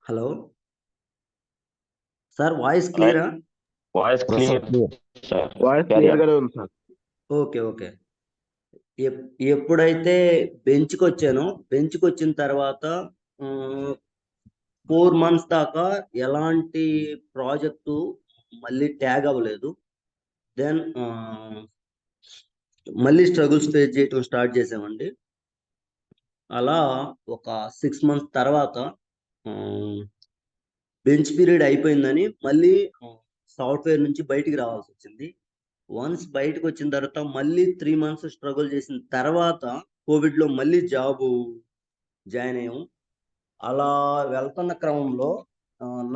Hello sir, voice right. క్లియరా? Voice sir clear clear. Sir. Voice carry clear on. గానే ఉంది sir. Okay okay. ఎప్పుడైతే బెంచ్కి వచ్చానో, బెంచ్కి వచ్చిన తర్వాత 4 మంత్స్ దాకా ఎలాంటి ప్రాజెక్టు మళ్ళీ ట్యాగ్ అవ్వలేదు. దెన్ మళ్ళీ స్ట్రగుల్స్ ఫేస్ చేయటం స్టార్ట్ చేసామండి. అలా ఒక 6 మంత్స్ తర్వాత బెంచ్ పీరియడ్ అయిపోయిందని మళ్ళీ సాఫ్ట్వేర్ నుంచి బయటికి రావాల్సి వచ్చింది. వన్స్ బయటకు వచ్చిన తర్వాత మళ్ళీ 3 మంత్స్ స్ట్రగుల్ చేసిన తర్వాత కోవిడ్లో మళ్ళీ జాబు జాయిన్ అయ్యాం. అలా వెళ్తున్న క్రమంలో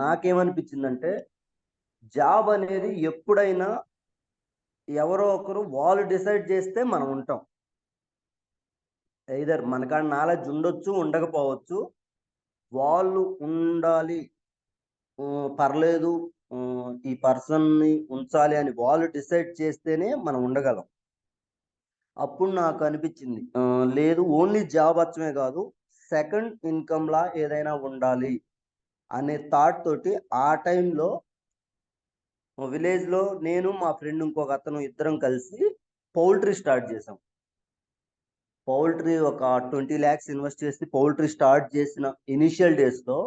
నాకేమనిపించిందంటే, జాబ్ అనేది ఎప్పుడైనా ఎవరో ఒకరు వాళ్ళు డిసైడ్ చేస్తే మనం ఉంటాం. ఐదర్ మనకాడ నాలెడ్జ్ ఉండొచ్చు, ఉండకపోవచ్చు. వాళ్ళు ఉండాలి, పర్లేదు, ఈ పర్సన్ని ఉంచాలి అని వాళ్ళు డిసైడ్ చేస్తేనే మనం ఉండగలం. అప్పుడు నాకు అనిపించింది, లేదు, ఓన్లీ జాబ్ వచ్చమే కాదు, సెకండ్ ఇన్కమ్ లా ఏదైనా ఉండాలి అనే థాట్ తోటి ఆ టైంలో విలేజ్లో నేను మా ఫ్రెండ్ ఇంకొక అతను ఇద్దరం కలిసి పౌల్ట్రీ స్టార్ట్ చేసాం. పౌల్ట్రీ ఒక 20 lakhs ఇన్వెస్ట్ చేసి పౌల్ట్రీ స్టార్ట్ చేసిన ఇనిషియల్ డేస్లో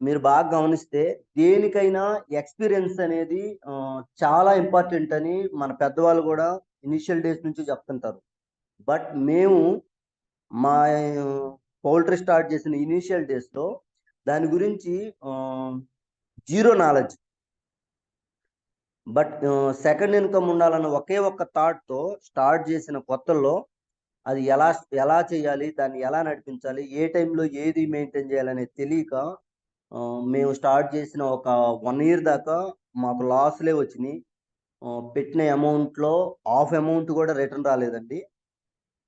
మీరు బాగా గమనిస్తే దేనికైనా ఎక్స్పీరియన్స్ అనేది చాలా ఇంపార్టెంట్ అని మన పెద్దవాళ్ళు కూడా ఇనిషియల్ డేస్ నుంచి చెప్తుంటారు. బట్ మేము మా పౌల్ట్రీ స్టార్ట్ చేసిన ఇనిషియల్ డేస్లో దాని గురించి zero knowledge. But second income ఉండాలన్న ఒకే ఒక్క థాట్తో స్టార్ట్ చేసిన కొత్తల్లో అది ఎలా ఎలా చేయాలి, దాన్ని ఎలా నడిపించాలి, ఏ టైంలో ఏది మెయింటైన్ చేయాలనేది తెలియక మేము స్టార్ట్ చేసిన ఒక 1 year దాకా మాకు లాస్లే వచ్చినాయి. పెట్టిన అమౌంట్లో హాఫ్ అమౌంట్ కూడా రిటర్న్ రాలేదండి.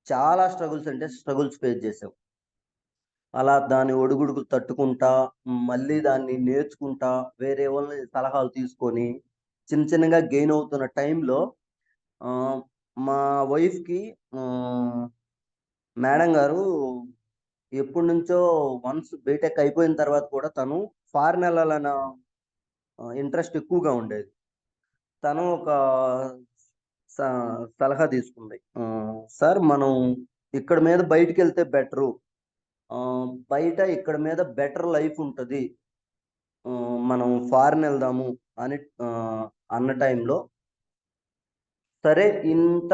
చాలా స్ట్రగుల్స్ అంటే స్ట్రగుల్స్ ఫేస్ చేసాం. అలా దాన్ని ఒడుగుడుకులు తట్టుకుంటా, మళ్ళీ దాన్ని నేర్చుకుంటా, వేరే వాళ్ళ సలహాలు తీసుకొని చిన్న చిన్నగా గెయిన్ అవుతున్న టైంలో మా వైఫ్కి మేడం గారు ఎప్పటి నుంచో వన్స్ బీటెక్ అయిపోయిన తర్వాత కూడా తను ఫారిన్ వెళ్ళాలన్న ఇంట్రెస్ట్ ఎక్కువగా ఉండేది. తను ఒక సలహా తీసుకుంది. సార్, మనం ఇక్కడ మీద బయటికి వెళ్తే బెటరు, బయట ఇక్కడ మీద బెటర్ లైఫ్ ఉంటుంది, మనం ఫారిన్ వెళ్దాము అని అన్న టైంలో, సరే ఇంత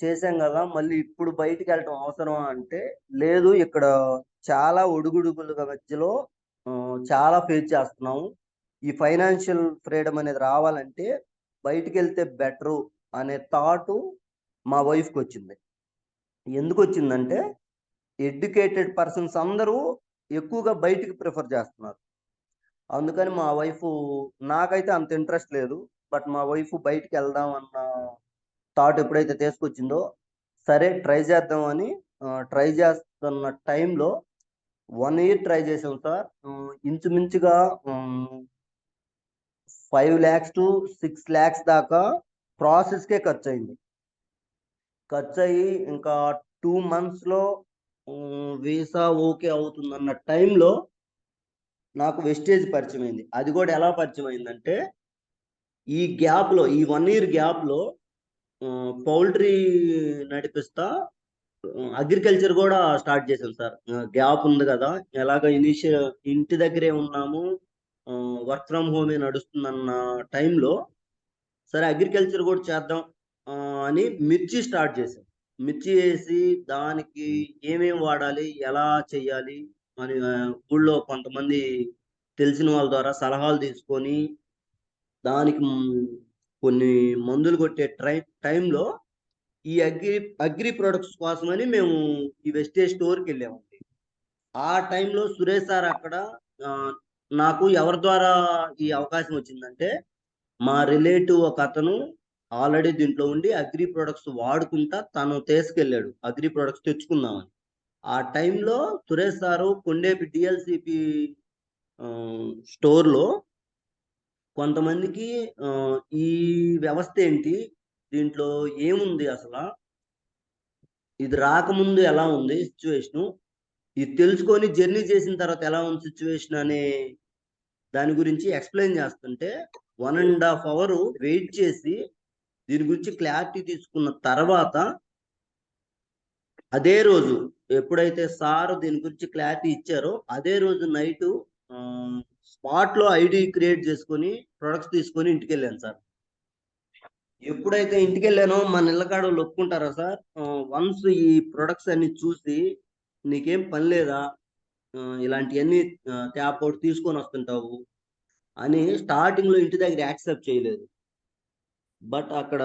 చేసాం కదా, మళ్ళీ ఇప్పుడు బయటికి వెళ్ళటం అవసరమా అంటే, లేదు, ఇక్కడ చాలా ఒడుగుడుగుల మధ్యలో చాలా ఫేస్ చేస్తున్నాము. ఈ ఫైనాన్షియల్ ఫ్రీడమ్ అనేది రావాలంటే బయటికి వెళ్తే బెటరు అనే థాటు మా వైఫ్కి వచ్చింది. ఎందుకు వచ్చిందంటే, ఎడ్యుకేటెడ్ పర్సన్స్ అందరూ ఎక్కువగా బయటికి ప్రిఫర్ చేస్తున్నారు. అందుకని మా వైఫ్, నాకైతే అంత ఇంట్రెస్ట్ లేదు, బట్ మా వైఫ్ బయటికి వెళ్దాం అన్న థాట్ ఎప్పుడైతే తీసుకొచ్చిందో, సరే ట్రై చేద్దామని ట్రై చేస్తున్న టైంలో 1 year ట్రై చేసాం సార్. ఇంచుమించుగా 5 lakhs to 6 lakhs దాకా ప్రాసెస్కే ఖర్చు అయింది. ఖర్చు అయ్యి ఇంకా 2 monthsలో వీసా ఓకే అవుతుందన్న టైంలో నాకు వెస్టేజ్ పరిచయం అయింది. అది కూడా ఎలా పరిచయం అయిందంటే, ఈ గ్యాప్లో, ఈ 1 year గ్యాప్లో పౌల్ట్రీ నడిపిస్తా అగ్రికల్చర్ కూడా స్టార్ట్ చేసాం సార్. గ్యాప్ ఉంది కదా, ఎలాగ ఇనిషియల్ ఇంటి దగ్గరే ఉన్నాము, వర్క్ ఫ్రమ్ హోమే నడుస్తుందన్న టైంలో, సరే అగ్రికల్చర్ కూడా చేద్దాం అని మిర్చి స్టార్ట్ చేసాం. మిర్చి వేసి దానికి ఏమేమి వాడాలి, ఎలా చేయాలి అని ఊళ్ళో కొంతమంది తెలిసిన వాళ్ళ ద్వారా సలహాలు తీసుకొని దానికి కొన్ని మందులు కొట్టే టైంలో ఈ అగ్రి ప్రొడక్ట్స్ కోసమని మేము ఈ వెస్టేజ్ స్టోర్కి వెళ్ళామండి. ఆ టైంలో సురేష్ సార్ అక్కడ ఆ, నాకు ఎవరి ద్వారా ఈ అవకాశం వచ్చిందంటే, మా రిలేటివ్ ఒక అతను ఆల్రెడీ దీంట్లో ఉండి అగ్రి ప్రొడక్ట్స్ వాడుకుంటా తను తీసుకెళ్ళాడు అగ్రి ప్రొడక్ట్స్ తెచ్చుకుందామని. ఆ టైంలో సురేష్ సారు కొండేపి డిఎల్సిపి స్టోర్లో కొంతమందికి ఈ వ్యవస్థ ఏంటి, దీంట్లో ఏముంది అసలు, ఇది రాకముందు ఎలా ఉంది సిచ్యువేషను, ఇది తెలుసుకొని జర్నీ చేసిన తర్వాత ఎలా ఉంది సిచ్యువేషన్ అనే దాని గురించి ఎక్స్ప్లెయిన్ చేస్తుంటే 1.5 అవర్ వెయిట్ చేసి దీని గురించి క్లారిటీ తీసుకున్న తర్వాత అదే రోజు ఎప్పుడైతే సార్ దీని గురించి క్లారిటీ ఇచ్చారో అదే రోజు నైట్ స్పాట్ లో ఐడి క్రియేట్ చేసుకొని ప్రొడక్ట్స్ తీసుకొని ఇంటికి వెళ్ళాను సార్. ఎప్పుడైతే ఇంటికి వెళ్ళానో మా నిల్లకాడ వాళ్ళు ఒప్పుకుంటారా సార్, వన్స్ ఈ ప్రొడక్ట్స్ అన్ని చూసి నీకేం పని లేదా, ఇలాంటివన్నీ ట్యాప్ అవుట్ తీసుకొని వస్తుంటావు అని స్టార్టింగ్ లో ఇంటి దగ్గర యాక్సెప్ట్ చేయలేదు. బట్ అక్కడ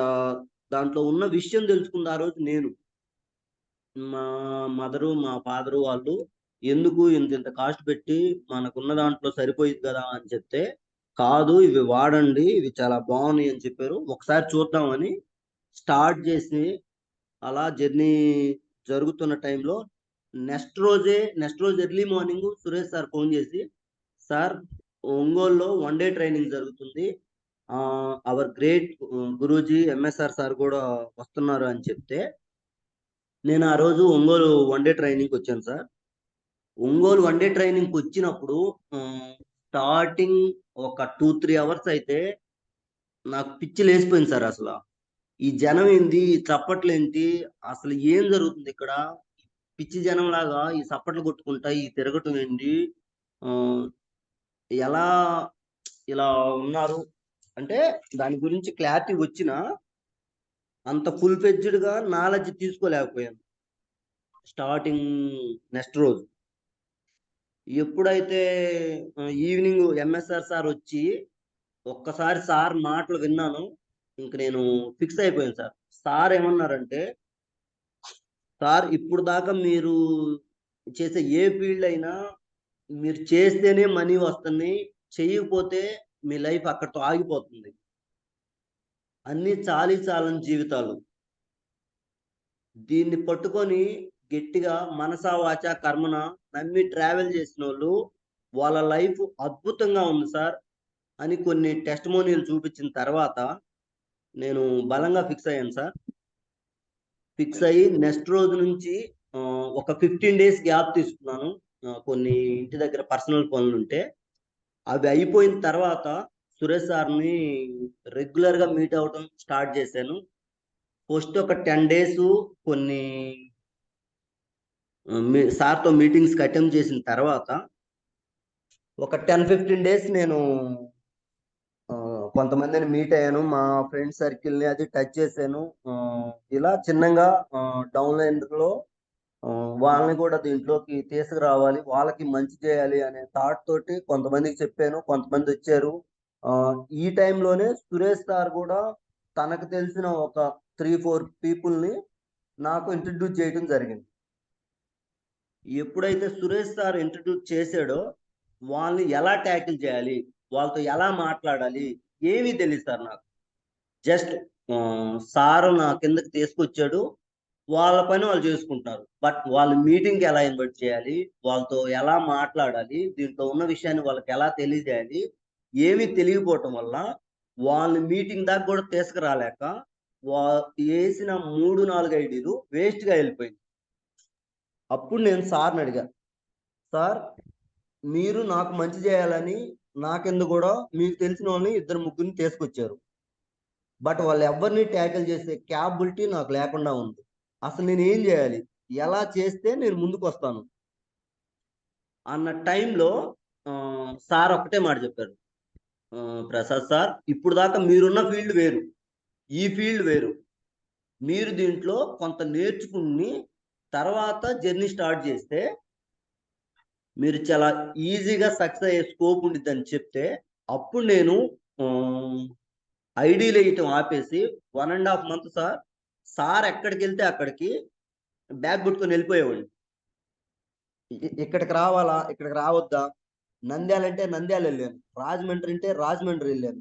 దాంట్లో ఉన్న విషయం తెలుసుకుంది ఆ రోజు నేను. మా మదరు మా ఫాదరు వాళ్ళు ఎందుకు ఇంత ఇంత కాస్ట్ పెట్టి మనకున్న దాంట్లో సరిపోయింది కదా అని చెప్తే, కాదు ఇవి వాడండి ఇవి చాలా బాగున్నాయి అని చెప్పారు. ఒకసారి చూద్దామని స్టార్ట్ చేసి అలా జర్నీ జరుగుతున్న టైంలో నెక్స్ట్ రోజు early morning Suresh sir phone చేసి, సార్ ఒంగోలులో 1 డే ట్రైనింగ్ జరుగుతుంది, hour great Guruji MSR sir కూడా వస్తున్నారు అని చెప్తే, నేను ఆ రోజు ఒంగోలు 1 డే ట్రైనింగ్కి వచ్చాను సార్. ఒంగోలు 1 డే ట్రైనింగ్కి వచ్చినప్పుడు స్టార్టింగ్ ఒక 2-3 అవర్స్ అయితే నాకు పిచ్చి లేసిపోయింది సార్. అసలు ఈ జనం ఏంది, ఈ చప్పట్లు ఏంటి, అసలు ఏం జరుగుతుంది ఇక్కడ, పిచ్చి జనం లాగా ఈ చప్పట్లు కొట్టుకుంటా ఈ తిరగటం ఏంటి, ఆ, ఎలా ఇలా ఉన్నారు అంటే దాని గురించి క్లారిటీ వచ్చినా అంత ఫుల్ ఫ్లెడ్జ్డ్ గా నాలెడ్జ్ తీసుకోలేకపోయాను స్టార్టింగ్. నెక్స్ట్ రోజు ఎప్పుడైతే ఈవినింగ్ ఎంఎస్ఆర్ సార్ వచ్చి ఒక్కసారి సార్ మాటలు విన్నాను, ఇంక నేను ఫిక్స్ అయిపోయాను సార్. సార్ ఏమన్నారంటే, సార్ ఇప్పుడు దాకా మీరు చేసే ఏ ఫీల్డ్ అయినా మీరు చేస్తేనే మనీ వస్తుంది, చేయకపోతే మీ లైఫ్ అక్కడితో ఆగిపోతుంది, అన్ని చాలీ చాలని జీవితాలు. దీన్ని పట్టుకొని గట్టిగా మనసా వాచ కర్మన నమ్మి ట్రావెల్ చేసిన వాళ్ళు వాళ్ళ లైఫ్ అద్భుతంగా ఉంది సార్ అని కొన్ని టెస్టిమోనియల్ చూపించిన తర్వాత నేను బలంగా ఫిక్స్ అయ్యాను సార్. ఫిక్స్ అయ్యి నెక్స్ట్ రోజు నుంచి ఒక 15 డేస్ గ్యాప్ తీసుకున్నాను. కొన్ని ఇంటి దగ్గర పర్సనల్ పనులు ఉంటే అవి అయిపోయిన తర్వాత సురేష్ సార్ని రెగ్యులర్ గా మీట్ అవడం స్టార్ట్ చేశాను. ఫస్ట్ ఒక 10 డేస్ కొన్ని సార్తో మీటింగ్స్ అటెండ్ చేసిన తర్వాత ఒక 10-15 డేస్ నేను కొంతమందిని మీట్ అయ్యాను, మా ఫ్రెండ్ సర్కిల్ని అది టచ్ చేశాను. ఇలా చిన్నగా డౌన్లైన్ లో వాళ్ళని కూడా దీంట్లోకి తీసుకురావాలి, వాళ్ళకి మంచి చేయాలి అనే థాట్ తోటి కొంతమందికి చెప్పాను, కొంతమంది వచ్చారు. ఈ టైంలోనే సురేష్ సార్ కూడా తనకు తెలిసిన ఒక 3-4 పీపుల్ని నాకు ఇంట్రడ్యూస్ చేయడం జరిగింది. ఎప్పుడైతే సురేష్ సార్ ఇంట్రడ్యూస్ చేశాడో వాళ్ళని ఎలా ట్యాకిల్ చేయాలి, వాళ్ళతో ఎలా మాట్లాడాలి ఏమీ తెలియదు సార్ నాకు. జస్ట్ సారు నా కిందకి తీసుకొచ్చాడు, వాళ్ళ పని వాళ్ళు చేసుకుంటున్నారు. బట్ వాళ్ళ మీటింగ్కి ఎలా ఇన్వైట్ చేయాలి, వాళ్ళతో ఎలా మాట్లాడాలి, దీంట్లో ఉన్న విషయాన్ని వాళ్ళకి ఎలా తెలియజేయాలి ఏమీ తెలియకపోవటం వల్ల వాళ్ళని మీటింగ్ దాకా కూడా తీసుకురాలేక వేసిన 3-4 ఐడీలు వేస్ట్గా వెళ్ళిపోయింది. అప్పుడు నేను సార్ని అడిగా, సార్ మీరు నాకు మంచి చేయాలని నా కింద కూడా మీకు తెలిసిన వాళ్ళని 2-3 తీసుకొచ్చారు, బట్ వాళ్ళు ఎవరిని ట్యాకిల్ చేసే క్యాపబిలిటీ నాకు లేకుండా ఉంది. అసలు నేను ఏం చేయాలి, ఎలా చేస్తే నేను ముందుకు వస్తాను అన్న టైంలో సార్ ఒక్కటే మాట చెప్పారు, ప్రసాద్ సార్ ఇప్పుడు దాకా మీరున్న ఫీల్డ్ వేరు, ఈ ఫీల్డ్ వేరు, మీరు దీంట్లో కొంత నేర్చుకుని తర్వాత జర్నీ స్టార్ట్ చేస్తే మీరు చాలా ఈజీగా సక్సెస్ అయ్యే స్కోప్ ఉండిద్దని చెప్తే, అప్పుడు నేను ఐడీలు వేయటం ఆపేసి 1.5 month సార్ ఎక్కడికి వెళ్తే అక్కడికి బ్యాగ్ పుట్టుకొని వెళ్ళిపోయేవాడిని. ఇక్కడికి రావాలా ఇక్కడికి రావద్దా, నంద్యాల అంటే నంద్యాల వెళ్ళాను, రాజమండ్రి అంటే రాజమండ్రి వెళ్ళాను,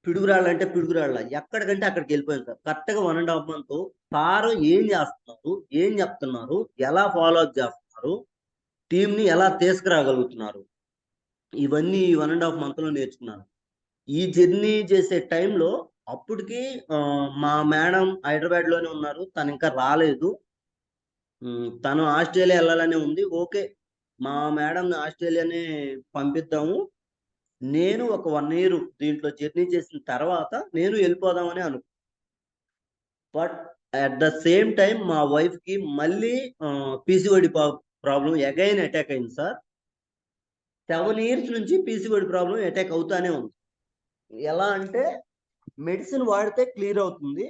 పిడుగురాళ్ళ అంటే పిడుగురాళ్ళ, ఎక్కడికంటే అక్కడికి వెళ్ళిపోయాను సార్. కరెక్ట్గా 1.5 month సారు ఏం చేస్తున్నారు, ఏం చెప్తున్నారు, ఎలా ఫాలో అప్ చేస్తున్నారు, టీంని ఎలా తీసుకురాగలుగుతున్నారు, ఇవన్నీ 1.5 month లో నేర్చుకున్నాను. ఈ జర్నీ చేసే టైంలో అప్పటికి మా మేడం హైదరాబాద్ లోనే ఉన్నారు, తను ఇంకా రాలేదు. తను ఆస్ట్రేలియా వెళ్ళాలని ఉంది. ఓకే, మా మేడం ఆస్ట్రేలియానే పంపిద్దాము. నేను ఒక 1 ఇయర్ దీంట్లో జర్నీ చేసిన తర్వాత నేను వెళ్ళిపోదామని but at the same time మా వైఫ్ కి మళ్ళీ పీసీఓడి ప్రాబ్లం అగైన్ అటాక్ అయింది సార్. 7 years నుంచి పీసీఓడి ప్రాబ్లం అటాక్ అవుతానే ఉంది. ఎలా అంటే మెడిసిన్ వాడితే క్లియర్ అవుతుంది,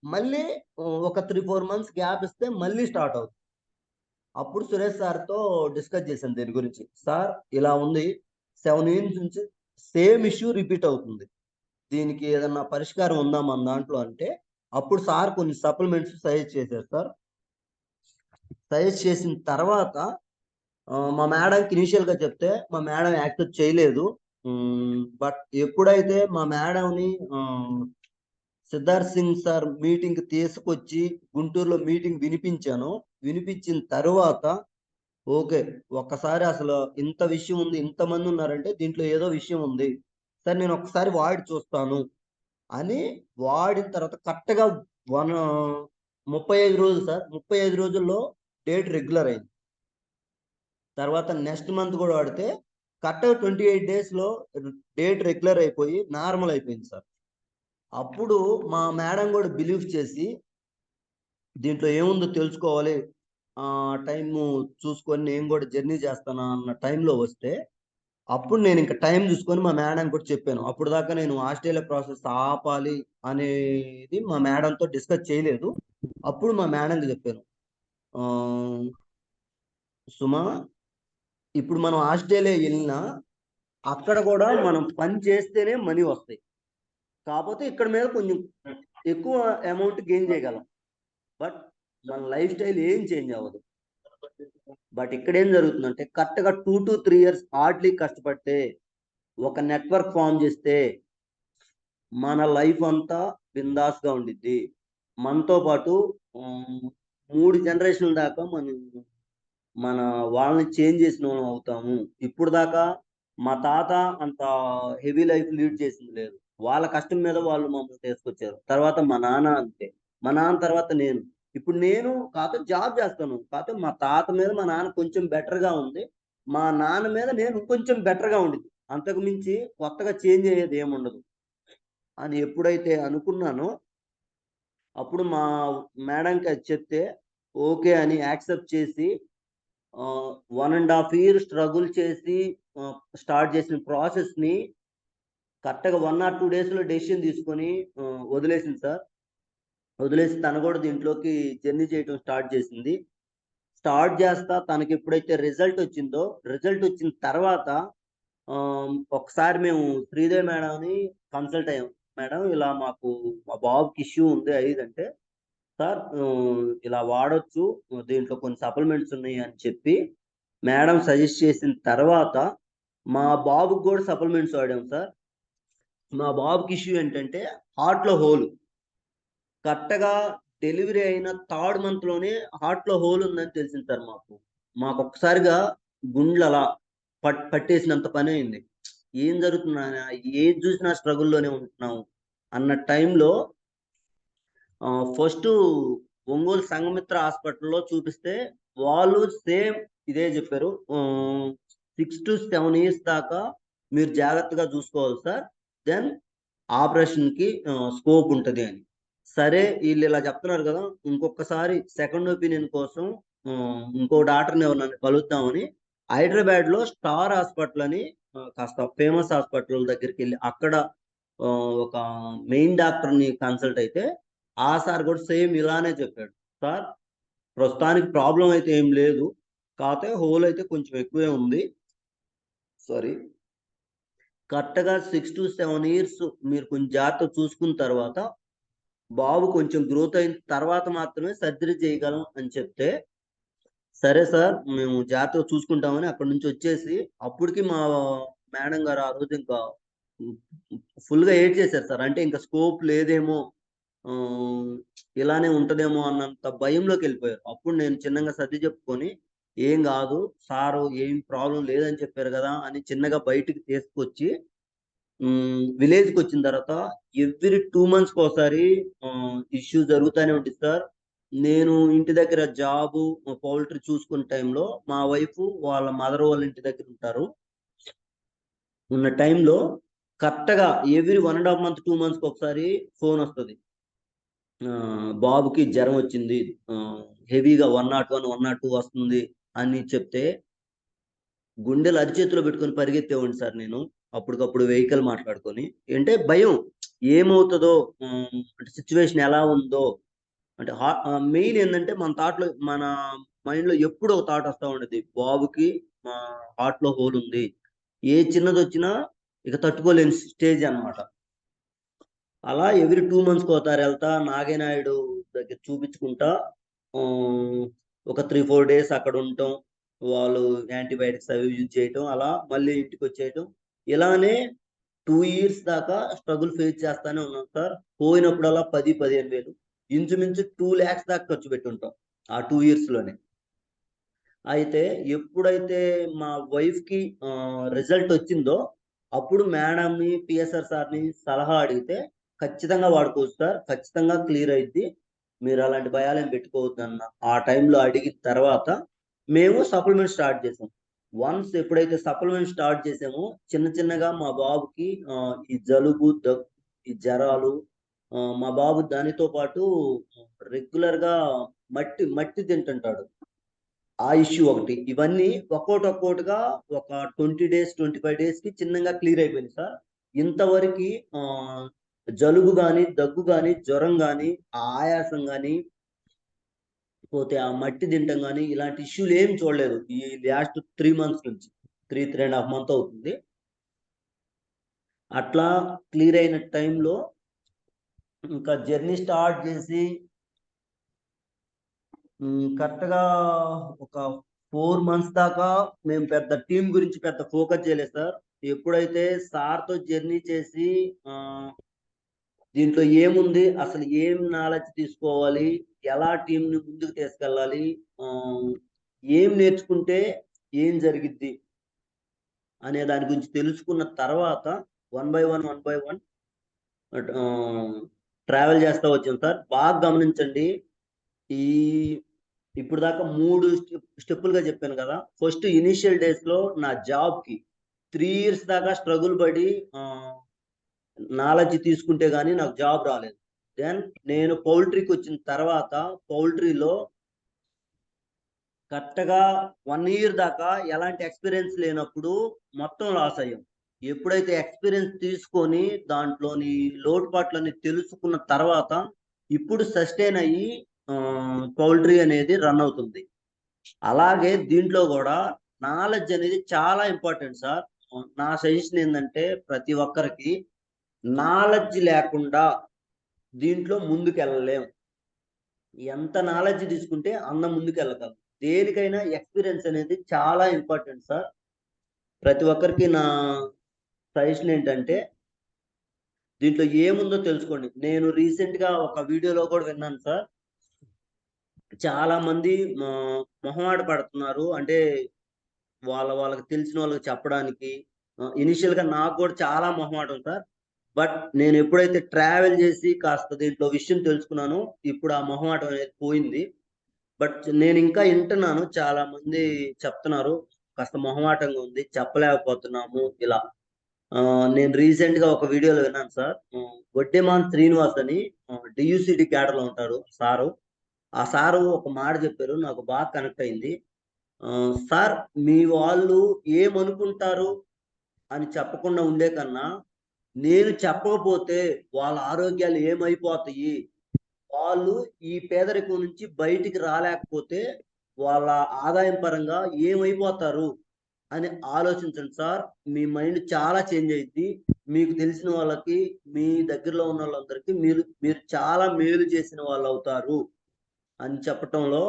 మళ్ళీ ఒక 3-4 months గ్యాప్ ఇస్తే మళ్ళీ స్టార్ట్ అవుతుంది. అప్పుడు సురేష్ సార్తో డిస్కస్ చేశాను దీని గురించి. సార్ ఇలా ఉంది, 7 years నుంచి సేమ్ ఇష్యూ రిపీట్ అవుతుంది, దీనికి ఏదన్నా పరిష్కారం ఉందా మన దాంట్లో అంటే, అప్పుడు సార్ కొన్ని సప్లిమెంట్స్ సజెస్ట్ చేశారు సార్. సజెస్ట్ చేసిన తర్వాత మా మేడంకి ఇనిషియల్గా చెప్తే మా మేడం యాక్సెప్ట్ చేయలేదు. బట్ ఎప్పుడైతే మా మేడంని సిద్ధార్థ్ సింగ్ సార్ మీటింగ్ తీసుకొచ్చి గుంటూరులో మీటింగ్ వినిపించిన తర్వాత ఓకే, ఒక్కసారి అసలు ఇంత విషయం ఉంది, ఇంతమంది ఉన్నారంటే దీంట్లో ఏదో విషయం ఉంది సార్, నేను ఒక్కసారి వాడి చూస్తాను అని వాడిన తర్వాత కరెక్ట్గా 35 రోజులు సార్. 35 రోజుల్లో డేట్ రెగ్యులర్ అయింది. తర్వాత నెక్స్ట్ మంత్ కూడా వాడితే కరెక్ట్గా 28 daysలో డేట్ రెగ్యులర్ అయిపోయి నార్మల్ అయిపోయింది సార్. అప్పుడు మా మేడం కూడా బిలీవ్ చేసి దీంట్లో ఏముందో తెలుసుకోవాలి, టైము చూసుకొని నేను కూడా జర్నీ చేస్తాను అన్న టైంలో వస్తే, అప్పుడు నేను ఇంకా టైం చూసుకొని మా మేడం కూడా చెప్పాను. అప్పుడు దాకా నేను ఆస్ట్రేలియా ప్రాసెస్ ఆపాలి అనేది మా మేడంతో డిస్కస్ చేయలేదు. అప్పుడు మా మేడంకి చెప్పాను, సుమా ఇప్పుడు మనం ఆస్ట్రేలియా వెళ్ళినా అక్కడ కూడా మనం పని చేస్తేనే మనీ వస్తాయి, కాకపోతే ఇక్కడ మీద కొంచెం ఎక్కువ అమౌంట్ గెయిన్ చేయగలం, బట్ మన లైఫ్ స్టైల్ ఏం చేంజ్ అవ్వదు. బట్ ఇక్కడ ఏం జరుగుతుందంటే కరెక్ట్గా 2 to 3 years హార్డ్లీ కష్టపడితే ఒక నెట్వర్క్ ఫామ్ చేస్తే మన లైఫ్ అంతా బిందాస్గా ఉండిద్ది. మనతో పాటు 3 generations దాకా మన వాళ్ళని చేంజ్ చేసిన వాళ్ళం అవుతాము. ఇప్పుడు దాకా మా తాత అంత హెవీ లైఫ్ లీడ్ చేసింది లేదు, వాళ్ళ కష్టం మీద వాళ్ళు మమ్మల్ని తీసుకొచ్చారు. తర్వాత మా నాన్న అంతే, మా నాన్న తర్వాత నేను. ఇప్పుడు నేను కాకపోతే జాబ్ చేస్తాను, కాకపోతే మా తాత మీద మా నాన్న కొంచెం బెటర్గా ఉంది, మా నాన్న మీద నేను కొంచెం బెటర్గా ఉండింది, అంతకు మించి కొత్తగా చేంజ్ అయ్యేది ఏముండదు అని ఎప్పుడైతే అనుకున్నానో అప్పుడు మా మేడంకి అది చెప్తే ఓకే అని యాక్సెప్ట్ చేసి 1.5 year స్ట్రగుల్ చేసి స్టార్ట్ చేసిన ప్రాసెస్ని కరెక్ట్గా 1 or 2 daysలో డెసిషన్ తీసుకొని వదిలేసింది సార్. వదిలేసి తను కూడా దీంట్లోకి జర్నీ చేయడం స్టార్ట్ చేసింది. స్టార్ట్ చేస్తా తనకి ఎప్పుడైతే రిజల్ట్ వచ్చిన తర్వాత ఒకసారి మేము శ్రీదేవి మేడంని కన్సల్ట్ అయ్యాం. మేడం ఇలా మాకు మా బాబుకి ఇష్యూ ఉంది అంటే, సార్ ఇలా వాడొచ్చు, దీంట్లో కొన్ని సప్లిమెంట్స్ ఉన్నాయి అని చెప్పి మేడం సజెస్ట్ చేసిన తర్వాత మా బాబుకి కూడా సప్లిమెంట్స్ వాడాం సార్. మా బాబుకి ఇష్యూ ఏంటంటే హార్ట్లో హోల్, కరెక్ట్గా డెలివరీ అయిన 3rd monthలోనే హార్ట్లో హోల్ ఉందని తెలిసింది సార్. మాకు ఒక్కసారిగా గుండెలు అలా పట్టేసినంత పని అయింది. ఏం జరుగుతున్నా, ఏది చూసినా స్ట్రగుల్లోనే ఉంటున్నాము అన్న టైంలో ఫస్ట్ ఒంగోలు సంఘమిత్ర హాస్పిటల్లో చూపిస్తే వాళ్ళు సేమ్ ఇదే చెప్పారు, 6 to 7 years దాకా మీరు జాగ్రత్తగా చూసుకోవాలి సార్, దెన్ ఆపరేషన్కి స్కోప్ ఉంటుంది అని. సరే వీళ్ళు ఇలా చెప్తున్నారు కదా, ఇంకొకసారి సెకండ్ ఒపీనియన్ కోసం ఇంకో డాక్టర్ని ఎవరినైనా కలుద్దామని హైదరాబాద్లో స్టార్ హాస్పిటల్ అని కాస్త ఫేమస్ హాస్పిటల్ దగ్గరికి వెళ్ళి అక్కడ ఒక మెయిన్ డాక్టర్ని కన్సల్ట్ అయితే ఆ సార్ కూడా సేమ్ ఇలానే చెప్పాడు, సార్ ప్రస్తుతానికి ప్రాబ్లం అయితే ఏం లేదు, కాకపోతే హోల్ అయితే కొంచెం ఎక్కువే ఉంది, సారీ కరెక్ట్గా 6 to 7 years మీరు కొంచెం జాగ్రత్త చూసుకున్న తర్వాత బాబు కొంచెం గ్రోత్ అయిన తర్వాత మాత్రమే సర్జరీ చేయగలం అని చెప్తే, సరే సార్ మేము జాగ్రత్తగా చూసుకుంటామని అక్కడి నుంచి వచ్చేసి, అప్పటికి మా మేడం గారు ఆ రోజు ఇంకా ఫుల్గా ఏడ్ చేశారు సార్. అంటే ఇంకా స్కోప్ లేదేమో, ఇలానే ఉంటదేమో అన్నంత భయంలోకి వెళ్ళిపోయారు. అప్పుడు నేను చిన్నగా సర్ది చెప్పుకొని ఏం కాదు సారు, ఏం ప్రాబ్లం లేదని చెప్పారు కదా అని చిన్నగా బయటికి తీసుకొచ్చి విలేజ్కి వచ్చిన తర్వాత ఎవ్రీ 2 months ఒకసారి ఇష్యూ జరుగుతూనే ఉంటుంది సార్. నేను ఇంటి దగ్గర జాబు పౌల్ట్రీ చూసుకునే టైంలో మా వైఫ్ వాళ్ళ మదర్ వాళ్ళ ఇంటి దగ్గర ఉంటారు. ఉన్న టైంలో కరెక్ట్గా ఎవ్రీ 1.5 మంత్ 2 మంత్స్కి ఒకసారి ఫోన్ వస్తుంది. బాబుకి జ్వరం వచ్చింది, హెవీగా 101 102 వస్తుంది అని చెప్తే గుండెలు అరిచేతిలో పెట్టుకొని పరిగెత్తేవాడిని సార్ నేను. అప్పటికప్పుడు వెహికల్ మాట్లాడుకొని. అంటే భయం ఏమవుతుందో, అంటే సిచ్యువేషన్ ఎలా ఉందో, అంటే మెయిన్ ఏంటంటే మన థాట్లో మన మైండ్లో ఎప్పుడు ఒక థాట్ వస్తూ ఉండేది, బాబుకి మా హార్ట్లో హోల్ ఉంది, ఏ చిన్నది వచ్చినా ఇక తట్టుకోలేని స్టేజ్ అన్నమాట. అలా ఎవ్రీ 2 మంత్స్కి ఒకసారి వెళ్తా నాగేనాయుడు దగ్గర చూపించుకుంటా. ఒక 3-4 డేస్ అక్కడ ఉండటం, వాళ్ళు యాంటీబయాటిక్స్ అవి యూజ్ చేయటం, అలా మళ్ళీ ఇంటికి వచ్చేయటం. ఇలానే 2 ఇయర్స్ దాకా స్ట్రగుల్ ఫేస్ చేస్తానే ఉన్నాం సార్. పోయినప్పుడల్లా 10-15 వేలు, ఇంచుమించు 2 lakhs దాకా ఖర్చు పెట్టుంటాం ఆ 2 ఇయర్స్లోనే. అయితే ఎప్పుడైతే మా వైఫ్కి రిజల్ట్ వచ్చిందో అప్పుడు మేడంని, పిఎస్ఆర్ సార్ని సలహా అడిగితే, ఖచ్చితంగా వాడుకోవచ్చు సార్, ఖచ్చితంగా క్లియర్ అయింది, మీరు అలాంటి భయాలేం పెట్టుకోవద్దు అన్న ఆ టైంలో అడిగిన తర్వాత మేము సప్లిమెంట్ స్టార్ట్ చేసాం. వన్స్ ఎప్పుడైతే సప్లిమెంట్ స్టార్ట్ చేసామో చిన్న చిన్నగా మా బాబుకి ఈ జలుబు ఈ జ్వరాలు, మా బాబు దానితో పాటు రెగ్యులర్గా మట్టి మట్టి తింటుంటాడు, ఆ ఇష్యూ ఒకటి. ఇవన్నీ ఒక్కోటిగా ఒక 20 డేస్ 25 డేస్కి చిన్నగా క్లియర్ అయిపోయింది సార్. ఇంతవరకు జలుబు కానీ, దగ్గు కానీ, జ్వరం కానీ, ఆయాసం కానీ, పోతే ఆ మట్టి తింటం కానీ ఇలాంటి ఇష్యూలు ఏమి చూడలేదు ఈ లాస్ట్ 3 మంత్స్ నుంచి. 3.5 మంత్ అవుతుంది. అట్లా క్లియర్ అయిన టైంలో ఇంకా జర్నీ స్టార్ట్ చేసి కరెక్ట్గా ఒక 4 మంత్స్ దాకా మేము పెద్ద టీం గురించి పెద్ద ఫోకస్ చేయలేదు సార్. ఎప్పుడైతే సార్తో జర్నీ చేసి దీంట్లో ఏముంది, అసలు ఏం నాలెడ్జ్ తీసుకోవాలి, ఎలా టీంని ముందుకు తీసుకెళ్ళాలి, ఏం నేర్చుకుంటే ఏం జరిగిద్ది అనే దాని గురించి తెలుసుకున్న తర్వాత 1 by 1 ట్రావెల్ చేస్తూ వచ్చాం సార్. బాగా గమనించండి, ఈ ఇప్పుడు దాకా 3 స్టెప్పులుగా చెప్పాను కదా. ఫస్ట్ ఇనిషియల్ డేస్లో నా జాబ్కి 3 ఇయర్స్ దాకా స్ట్రగుల్ పడి నాలెడ్జ్ తీసుకుంటే కానీ నాకు జాబ్ రాలేదు. దెన్ నేను పౌల్ట్రీకి వచ్చిన తర్వాత పౌల్ట్రీలో కరెక్ట్గా 1 ఇయర్ దాకా ఎలాంటి ఎక్స్పీరియన్స్ లేనప్పుడు మొత్తం లాస్ అయ్యాం. ఎప్పుడైతే ఎక్స్పీరియన్స్ తీసుకొని దాంట్లోని లోటుపాట్లని తెలుసుకున్న తర్వాత ఇప్పుడు సస్టైన్ అయ్యి పౌల్ట్రీ అనేది రన్ అవుతుంది. అలాగే దీంట్లో కూడా నాలెడ్జ్ అనేది చాలా ఇంపార్టెంట్ సార్. నా సజెషన్ ఏంటంటే ప్రతి ఒక్కరికి నాలెడ్జ్ లేకుండా దీంట్లో ముందుకెళ్ళలేం. ఎంత నాలెడ్జ్ తీసుకుంటే అంత ముందుకెళ్ళగలం. దేనికైనా ఎక్స్పీరియన్స్ అనేది చాలా ఇంపార్టెంట్ సార్. ప్రతి ఒక్కరికి నా సజెషన్ ఏంటంటే దీంట్లో ఏముందో తెలుసుకోండి. నేను రీసెంట్గా ఒక వీడియోలో కూడా విన్నాను సార్, చాలా మంది మొహమాట పడుతున్నారు, అంటే వాళ్ళకి తెలిసిన వాళ్ళకి చెప్పడానికి. ఇనిషియల్గా నాకు కూడా చాలా మొహమాటం సార్. బట్ నేను ఎప్పుడైతే ట్రావెల్ చేసి కాస్త దీంట్లో విషయం తెలుసుకున్నానో ఇప్పుడు ఆ మొహమాటం అనేది పోయింది. బట్ నేను ఇంకా వింటున్నాను, చాలా మంది చెప్తున్నారు కాస్త మొహమాటంగా ఉంది, చెప్పలేకపోతున్నాము ఇలా. నేను రీసెంట్ గా ఒక వీడియోలో విన్నాను సార్, వడ్డేమాన్ శ్రీనివాస్ అని డియూసిడి క్యాడర్లో ఉంటారు సారు. ఆ సారు ఒక మాట చెప్పారు, నాకు బాగా కనెక్ట్ అయింది. సార్, మీ వాళ్ళు ఏమనుకుంటారు అని చెప్పకుండా ఉండే కన్నా నేను చెప్పకపోతే వాళ్ళ ఆరోగ్యాలు ఏమైపోతాయి, వాళ్ళు ఈ పేదరికం నుంచి బయటికి రాలేకపోతే వాళ్ళ ఆదాయం పరంగా ఏమైపోతారు అని ఆలోచించండి సార్. మీ మైండ్ చాలా చేంజ్ అయ్యిద్ది. మీకు తెలిసిన వాళ్ళకి, మీ దగ్గరలో ఉన్న వాళ్ళందరికీ మీరు మీరు చాలా మేలు చేసిన వాళ్ళు అవుతారు అని చెప్పటంలో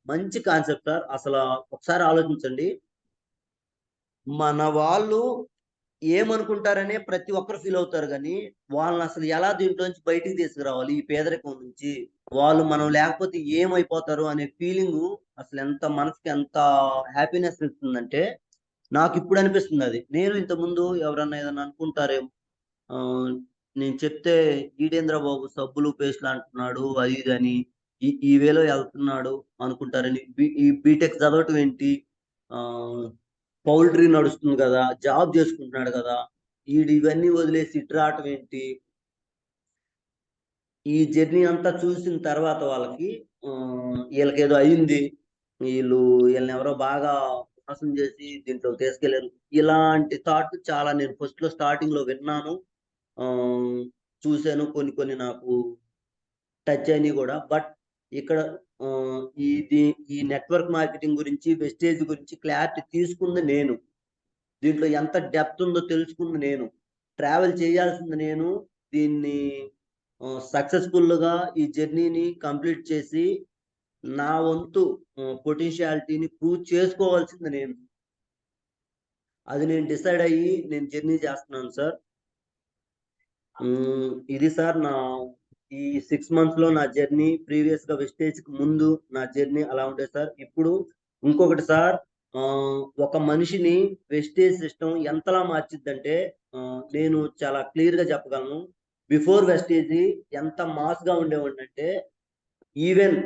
మంచి కాన్సెప్ట్ సార్. అసలు ఒకసారి ఆలోచించండి, మన వాళ్ళు ఏమనుకుంటారనే ప్రతి ఒక్కరు ఫీల్ అవుతారు కానీ వాళ్ళని అసలు ఎలా దీంట్లోంచి బయటికి తీసుకురావాలి ఈ పేదరికం నుంచి, వాళ్ళు మనం లేకపోతే ఏమైపోతారు అనే ఫీలింగ్ అసలు ఎంత మనసుకి ఎంత హ్యాపీనెస్ ఇస్తుందంటే నాకు ఇప్పుడు అనిపిస్తుంది అది. నేను ఇంతకుముందు ఎవరన్నా ఏదన్నా అనుకుంటారేమో, ఆ, నేను చెప్తే ఈటేంద్ర బాబు సబ్బులు పేస్ట్లు అంటున్నాడు అది ఇది అని, ఈ వేలో వెళ్తున్నాడు అనుకుంటారని. ఈ బీటెక్ చదవటం ఏంటి, పౌల్ట్రీ నడుస్తుంది కదా, జాబ్ చేసుకుంటున్నాడు కదా, ఇవన్నీ వదిలేసి ఇటు రావటం ఏంటి. ఈ జర్నీ అంతా చూసిన తర్వాత వాళ్ళకి వీళ్ళకి ఏదో అయింది, వీళ్ళని ఎవరో బాగా మోసం చేసి దీంట్లో తీసుకెళ్లారు, ఇలాంటి థాట్ చాలా నేను ఫస్ట్ లో స్టార్టింగ్ లో విన్నాను, చూశాను, కొన్ని నాకు టచ్ అయినాయి కూడా. బట్ ఇక్కడ ఈ నెట్వర్క్ మార్కెటింగ్ గురించి, వెస్టేజ్ గురించి క్లారిటీ తీసుకుంది నేను, దీంట్లో ఎంత డెప్త్ ఉందో తెలుసుకుంది నేను, ట్రావెల్ చేయాల్సింది నేను, దీన్ని సక్సెస్ఫుల్గా ఈ జర్నీని కంప్లీట్ చేసి నా వంతు పొటెన్షియాలిటీని ప్రూవ్ చేసుకోవాల్సింది నేను. అది నేను డిసైడ్ అయ్యి నేను జర్నీ చేస్తున్నాను సార్. ఇది సార్ నా ఈ 6 months లో నా జర్నీ. ప్రీవియస్ గా వెస్టేజ్ కి ముందు నా జర్నీ అలా ఉండేది సార్. ఇప్పుడు ఇంకొకటి సార్, ఒక మనిషిని వెస్టేజ్ సిస్టమ్ ఎంతలా మార్చిద్దంటే, నేను చాలా క్లియర్ గా చెప్పగలను. బిఫోర్ వెస్టేజ్ ఎంత మాస్ గా ఉండేవాడిని అంటే, ఈవెన్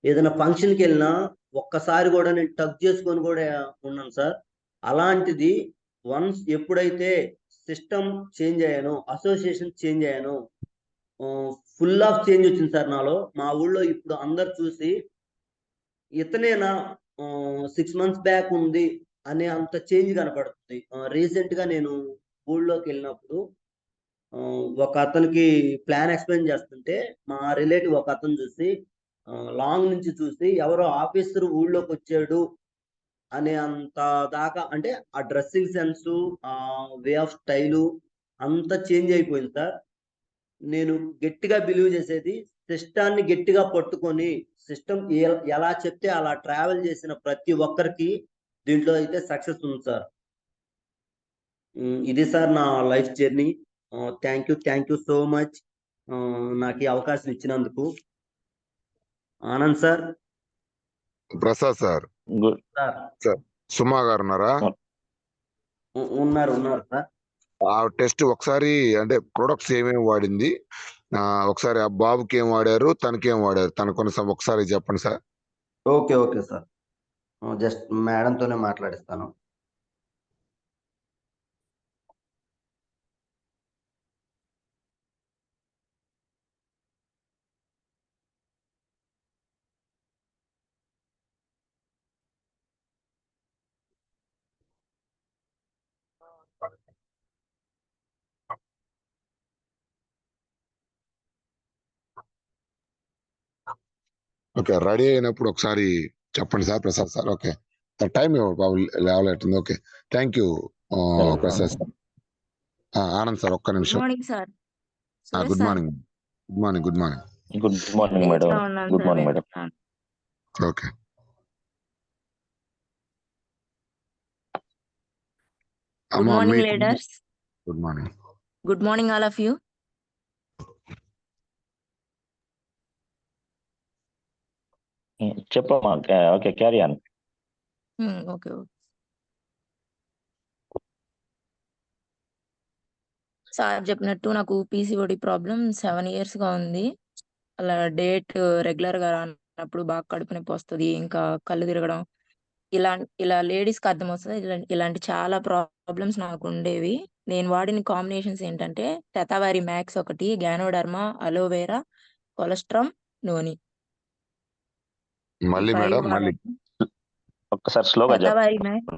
ఏదైనా ఫంక్షన్కి వెళ్ళినా ఒక్కసారి కూడా నేను టక్ చేసుకొని కూడా ఉన్నాను సార్. అలాంటిది వన్స్ ఎప్పుడైతే సిస్టమ్ చేంజ్ అయ్యానో, అసోసియేషన్ చేంజ్ అయ్యానో, ఫుల్ ఆఫ్ చేంజ్ వచ్చింది సార్ నాలో. మా ఊళ్ళో ఇప్పుడు అందరు చూసి ఇతనేనా 6 months బ్యాక్ ఉంది అనే అంత చేంజ్ కనపడుతుంది. రీసెంట్ గా నేను ఊళ్ళోకి వెళ్ళినప్పుడు ఒక అతనికి ప్లాన్ ఎక్స్ప్లెయిన్ చేస్తుంటే, మా రిలేటివ్ ఒక అతను చూసి, లాంగ్ నుంచి చూసి ఎవరో ఆఫీసర్ ఊళ్ళోకి వచ్చాడు అనే అంత దాకా, అంటే ఆ డ్రెస్సింగ్ సెన్స్, ఆ వే ఆఫ్ స్టైలు అంతా చేంజ్ అయిపోయింది సార్. నేను గట్టిగా బిలీవ్ చేసేది, సిస్టాన్ని గట్టిగా పట్టుకొని సిస్టమ్ ఎలా చెప్తే అలా ట్రావెల్ చేసిన ప్రతి ఒక్కరికి దీంట్లో అయితే సక్సెస్ ఉంది సార్. ఇది సార్ నా life journey. Thank you so much నాకు ఈ అవకాశం ఇచ్చినందుకు. Anand sir. Prasad sir. Good sir Suma garu ఉన్నారా? ఉన్నారు సార్. ఆ టెస్ట్ ఒకసారి, అంటే ప్రొడక్ట్స్ ఏమేమి వాడింది, ఒకసారి ఆ బాబుకి ఏం వాడారు, తనకేం వాడారు, తనకు ఒకసారి చెప్పండి సార్. ఓకే సార్, జస్ట్ మేడంతోనే మాట్లాడిస్తాను. ఓకే, రెడీ అయినప్పుడు ఒకసారి చెప్పండి sir Prasad sir. Okay, time బాబు లేవలేటుంది. Okay, thank you Prasad sir. Anand sir ఒక్క నిమిషం. Sir. Good morning. Good morning. Good morning madam. Good morning madam. Okay. Good morning, leaders. Good morning. Good morning, all of you. చెప్పమ్మా. Okay, carry on. Okay. Sir చెప్పినట్టు నాకు PCOD problem 7 years గా ఉంది. అలా date regular గా రానప్పుడు బాగా కడుపు నొప్పి వస్తుంది, ఇంకా కళ్ళు తిరగడం, ఇలా లేడీస్కి అర్థం వస్తుంది. ఇలాంటి చాలా ప్రాబ్లమ్స్ నాకు ఉండేవి. నేను వాడిన కాంబినేషన్స్ ఏంటంటే, టెతావారి మ్యాక్స్ ఒకటి, గ్యానోడర్మా, అలోవేరా, కొలెస్ట్రామ్, నోని. మళ్ళీ మేడం, మళ్ళీ ఒక్కసారి స్లోగా టెతావారి మ్యాక్స్,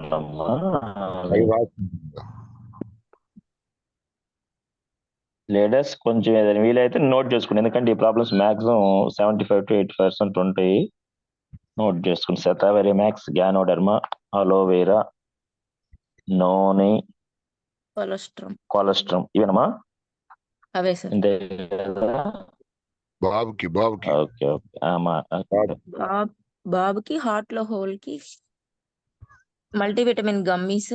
లేడర్స్ కొంచెం ఏదైనా వీలైతే నోట్ చేసుకోండి, ఎందుకంటే ఈ ప్రాబ్లమ్స్ మాక్సిమం 75 to 80% ఉంటాయి. నోట్ చేసుకుని శతావరి మ్యాక్స్, గ్యానోడర్మా, అలోవేరా, నోని, కొలెస్ట్రామ్ ఇవేనమ్మా? అవే సార్. అంటే బాబుకి ఓకే ఓకే. బాబుకి హార్ట్ లో హోల్ కి మల్టీవిటమిన్ గమ్మీస్.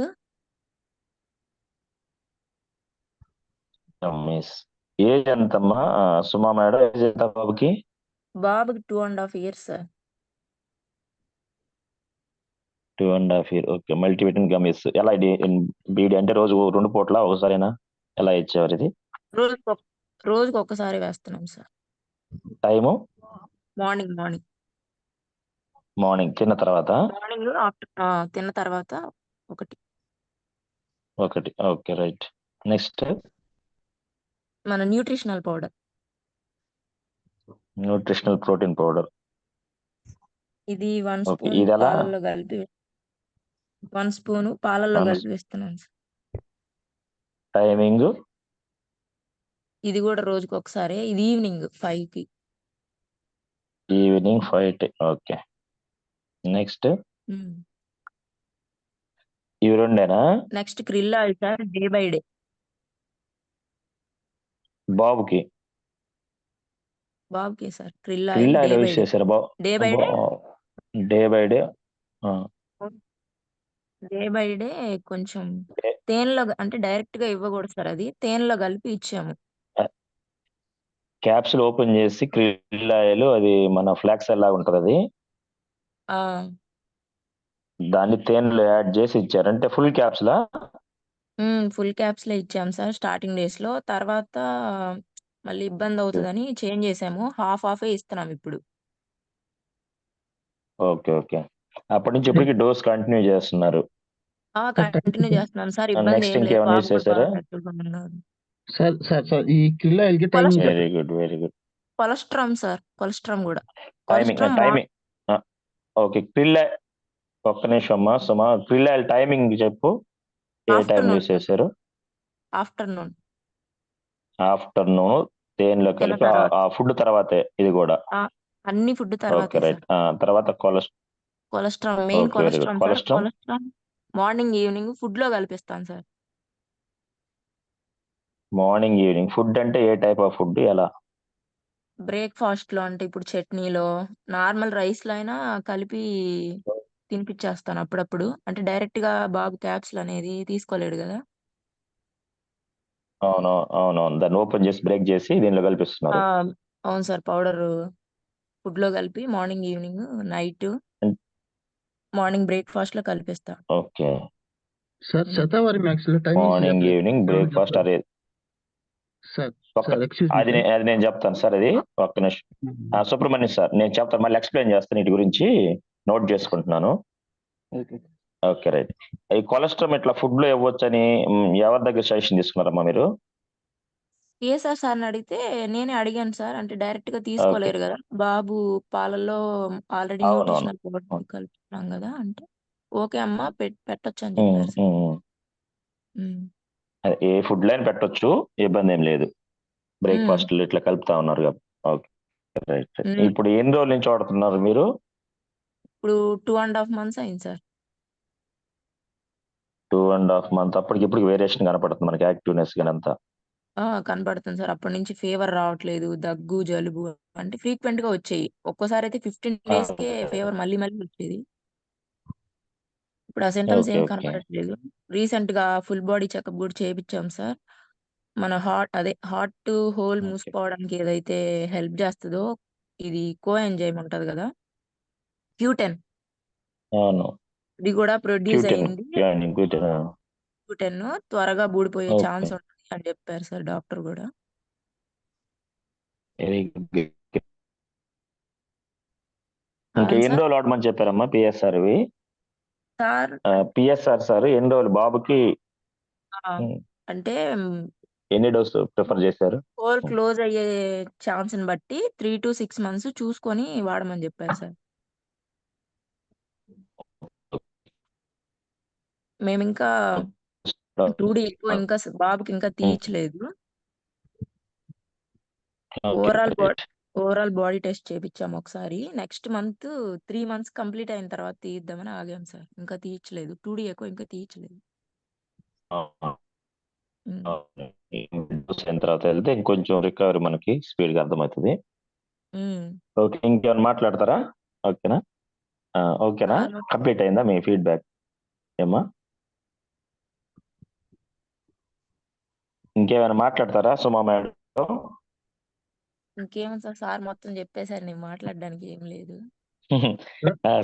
ఏజ్ ఎంతమ్మా సుమా మేడం? ఏజ్ ఎంత బాబుకి? బాబుకి 2.5 years sir. 2.5 years. Okay. Multivitamin gummies ఎలా బీడి అంటే రోజు 2 పూట్ల ఒకసారైనా ఎలా ఇచ్చేవారు? ఇది రోజుకి ఒక్కసారి వేస్తున్నాం సార్. టైము మార్నింగ్ మార్నింగ్ తిన్న తర్వాత మార్నింగ్ తిన్న తర్వాత ఒకటి. Okay right. నెక్స్ట్ మన nutritional powder nutritional protein powder. ఇది 1 ఓకే, స్పూన్ ఇది ఎలా? పాలల్లో కలిపి 1 స్పూన్ పాలల్లో One కలిపి వేస్తున్నాను సార్. టైమింగ్ ఇది కూడా రోజుకి ఒకసారి. ఇది ఈవినింగ్ 5కి. ఈవినింగ్ 5. ఓకే. నెక్స్ట్ ఇవి రెండేనా? Next krill oil sir, day by day. బాబుకి sir krill oil krill day oil by use day. చేశారు day by day day by day. కొంచెం తేనెలో అంటే డైరెక్ట్ గా ఇవ్వకూడదు సార్, అది తేనెలో కలిపి ఇచ్చాము. క్యాప్సుల్ ఓపెన్ చేసి క్రిల్ ఆయిల్, అది మన ఫ్లాక్స్ ఆయిల్ లాగా ఉంటది, అది ఆ దాన్ని తేనెలో యాడ్ చేసి ఇచ్చారు. అంటే ఫుల్ క్యాప్సులా? ఫుల్ క్యాప్స్లే ఇచ్చాం సార్ స్టార్టింగ్ డేస్ లో. తర్వాత మళ్ళీ ఇబ్బంది అవుతుందని చేంజ్ చేసాము. హాఫ్ ఇస్తున్నాం ఇప్పుడు. ఓకే. అప్పటి నుంచి ఇప్పటికి డోస్ కంటిన్యూ చేస్తున్నారు. కంటిన్యూ చేస్తున్నాం సార్. ఇబ్బంది నెక్స్ట్ ఏం లేదు. ఇంకేమైనా బాబు యూస్ కూడా చేశారా? బాగా యాక్టివ్గా ఉన్నారు. సార్ ఈ క్రిల్ ఆయిల్ కి timing cholesterol very good. కొలెస్ట్రామ్ sir, కొలెస్ట్రామ్ కూడా. Timing okay. క్రిల్ ఆయిల్ ఒక్క నిమిషం అమ్మా సుమా. క్రిల్ ఆయిల్ టైమింగ్ చెప్పు. ఏ టైం యూస్ చేశారు? ఆఫ్టర్నూన్ తేనెలో తిన్న కలిపి తర్వాత. ఆ ఫుడ్ తర్వాతే ఇది కూడా? అన్ని ఫుడ్ ఓకే తర్వాతే సార్. రైట్. తర్వాత cholesterol main okay, very good. Cholesterol sir. Cholesterol cholesterol morning evening food లో కల్పిస్తాను సార్. మార్నింగ్ ఈవినింగ్ ఫుడ్ అంటే ఏ టైప్ ఆఫ్ ఫుడ్, ఎలా? బ్రేక్ఫాస్ట్ లో అంటే ఇప్పుడు చట్నీలో, నార్మల్ రైస్ లో అయినా కలిపి తినిపించేస్తాను అప్పుడప్పుడు. అంటే డైరెక్ట్ గా బాబు క్యాప్సుల్ అనేది తీసుకోలేడు కదా. అవునవును, దాన్ని ఓపెన్ చేసి బ్రేక్ చేసి దీనిలో కల్పిస్తున్నారు. అవును సార్, పౌడర్ ఫుడ్ లో కలిపి morning evening night morning breakfast లో కలిపిస్తా. ఓకే. సార్ శతావరి మ్యాక్స్ లో టైమింగ్స్ మార్నింగ్ ఈవినింగ్ బ్రేక్ఫాస్ట్ అరే అది నేను చెప్తాను సార్. అది ఒక్క నిమిషం. సుబ్రహ్మణ్యం సార్, నేను చెప్తాను, మళ్ళీ ఎక్స్ప్లెయిన్ చేస్తాను. వీటి గురించి నోట్ చేసుకుంటున్నాను. Okay right. ఈ కొలెస్ట్రాల్ ఇట్లా ఫుడ్ లో ఇవ్వచ్చని ఎవరి దగ్గర సజెషన్ తీసుకున్నారమ్మా మీరు? సార్ని అడిగితే నేనే అడిగాను సార్. అంటే డైరెక్ట్ గా తీసుకోలేరు కదా, బాబు పాలల్లో ఆల్రెడీ న్యూట్రిషనల్ పౌడర్ కలుపుతున్నాం కదా అంటే, ఓకే అమ్మా పెట్టొచ్చు అని చెప్పారు సార్. ఏ ఫుడ్ లైన్ పెట్టొచ్చు, ఇబ్బంది ఏం లేదు. బ్రేక్ఫాస్ట్ ఇట్లా కలుపుతా ఉన్నారు కదా. Okay right. ఇప్పుడు ఎన్ని రోజుల నుంచి వాడుతున్నారు మీరు? ఇప్పుడు 2.5 months అయింది సార్. 2.5 months. అప్పటికి ఇప్పుడు వేరియేషన్ కనపడుతుంది మనకి, యాక్టివ్నెస్ కానీ అంతా కనపడుతుంది సార్. అప్పటి నుంచి ఫీవర్ రావట్లేదు, దగ్గు జలుబు అంటే ఫ్రీక్వెంట్ గా వచ్చాయి. ఒక్కోసారి అయితే 15 days కే ఫీవర్ మళ్ళీ వచ్చేది. ఇప్పుడు ఆ సింటమ్స్ ఏం కనపడట్లేదు. రీసెంట్ గా ఫుల్ బాడీ చెకప్ కూడా చేయించాం సార్. మన హార్ట్ హోల్ మూసుకోవడానికి ఏదైతే హెల్ప్ చేస్తుందో, ఇది కోఎంజైమ్ ఉంటది కదా, Q10, ఇది కూడా ప్రొడ్యూస్ అయింది. Q10 త్వరగా బూడిపోయే ఛాన్స్ ఉంటుంది అని చెప్పారు సార్ డాక్టర్ కూడా. ఇంకా ఎన్ని రోజులు వాడమని చెప్పారమ్మా పిఎస్ఆర్? సార్ పిఎస్ఆర్ సార్ ఎన్ని రోజులు బాబుకి అంటే ఎన్ని డోస్ ప్రిఫర్ చేశారు? హోల్ క్లోజ్ అయ్యే ఛాన్స్ ని బట్టి 3 to 6 months చూసుకొని వాడమని చెప్పారు సార్. మేము ఇంకా 2D ఎక్కువ ఇంకా బాబుకి ఇంకా తీయట్లేదు. ఓవరాల్ బాడీ టెస్ట్ చేపించాము ఒకసారి. నెక్స్ట్ మంత్ 3 months కంప్లీట్ అయిన తర్వాత తీద్దామని ఆగాం సార్. ఇంకా తీయట్లేదు. 2D ఎక్కువ ఇంకా తీయట్లేదు. తర్వాత వెళ్తే ఇంకొంచెం రికవరీ మనకి స్పీడ్ గా అర్థమవుతుంది. ఓకే, ఇంకేమైనా మాట్లాడతారా? ఓకేనా కంప్లీట్ అయిందా మీ ఫీడ్బ్యాక్? ఏమా ఇంకేమైనా మాట్లాడతారా సుమా మేడం? ఇంకేమో సార్ మొత్తం చెప్పేశారు. నేను మాట్లాడడానికి ఏం లేదు.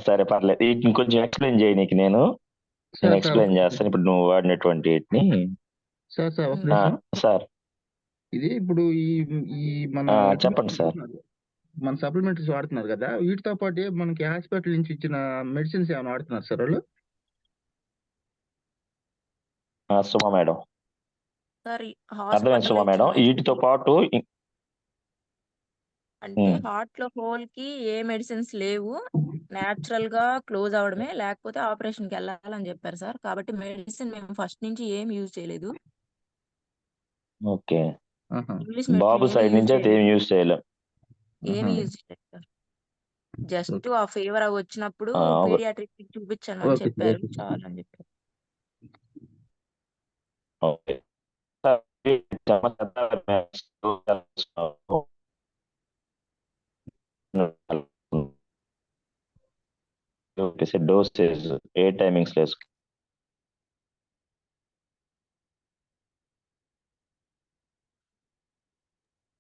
సరే పర్లేదు. ఇంకొంచెం ఎక్స్ప్లెయిన్ చేయి. నేను ఎక్స్ప్లెయిన్ చేస్తాను ఇప్పుడు నువ్వు వాడినటువంటి సార్. ఇది ఇప్పుడు ఈ మన చెప్పండి సార్. మన సప్లిమెంటరీస్ వాడుతున్నారు కదా, వీటితో పాటు మనకి హాస్పిటల్ నుంచి ఇచ్చిన మెడిసిన్స్ ఏమైనా వాడుతున్నారు సార్ వాళ్ళు? సుమా మేడం, సార్ అర్థమైంది సుమా హాస్పిటల్ మేడం. నుంచి వీటితో పాటు అంటే హార్ట్ లో హోల్ కి ఏ మెడిసిన్స్ లేవు, న్యాచురల్ గా క్లోజ్ అవడమే, లేకపోతే ఆపరేషన్ కి వెళ్ళాలని చెప్పారు సార్. కాబట్టి మెడిసిన్ మేము ఫస్ట్ నుంచి ఏం యూజ్ చేయలేదు, ఓకే, ఆహా. ఇంగ్లీష్ మెడిసిన్ బాబు ఏమీ సైడ్ యూజ్ నుంచి అయితే ఏం చేయలేదు, యూజ్ చేయలేం. ఏమీ యూజ్ చేయలేదు సార్. జస్ట్ ఆ ఫీవర్ అవి వచ్చినప్పుడు ఆ, పీడియాట్రిక్ చూపించాను అని ఓకే సార్, చెప్పారు, ఓకే సార్. చాలా అని చెప్పారు. ఓకే. ఓకే సార్, డోసేజ్ ఏ టైమింగ్స్ లేదు.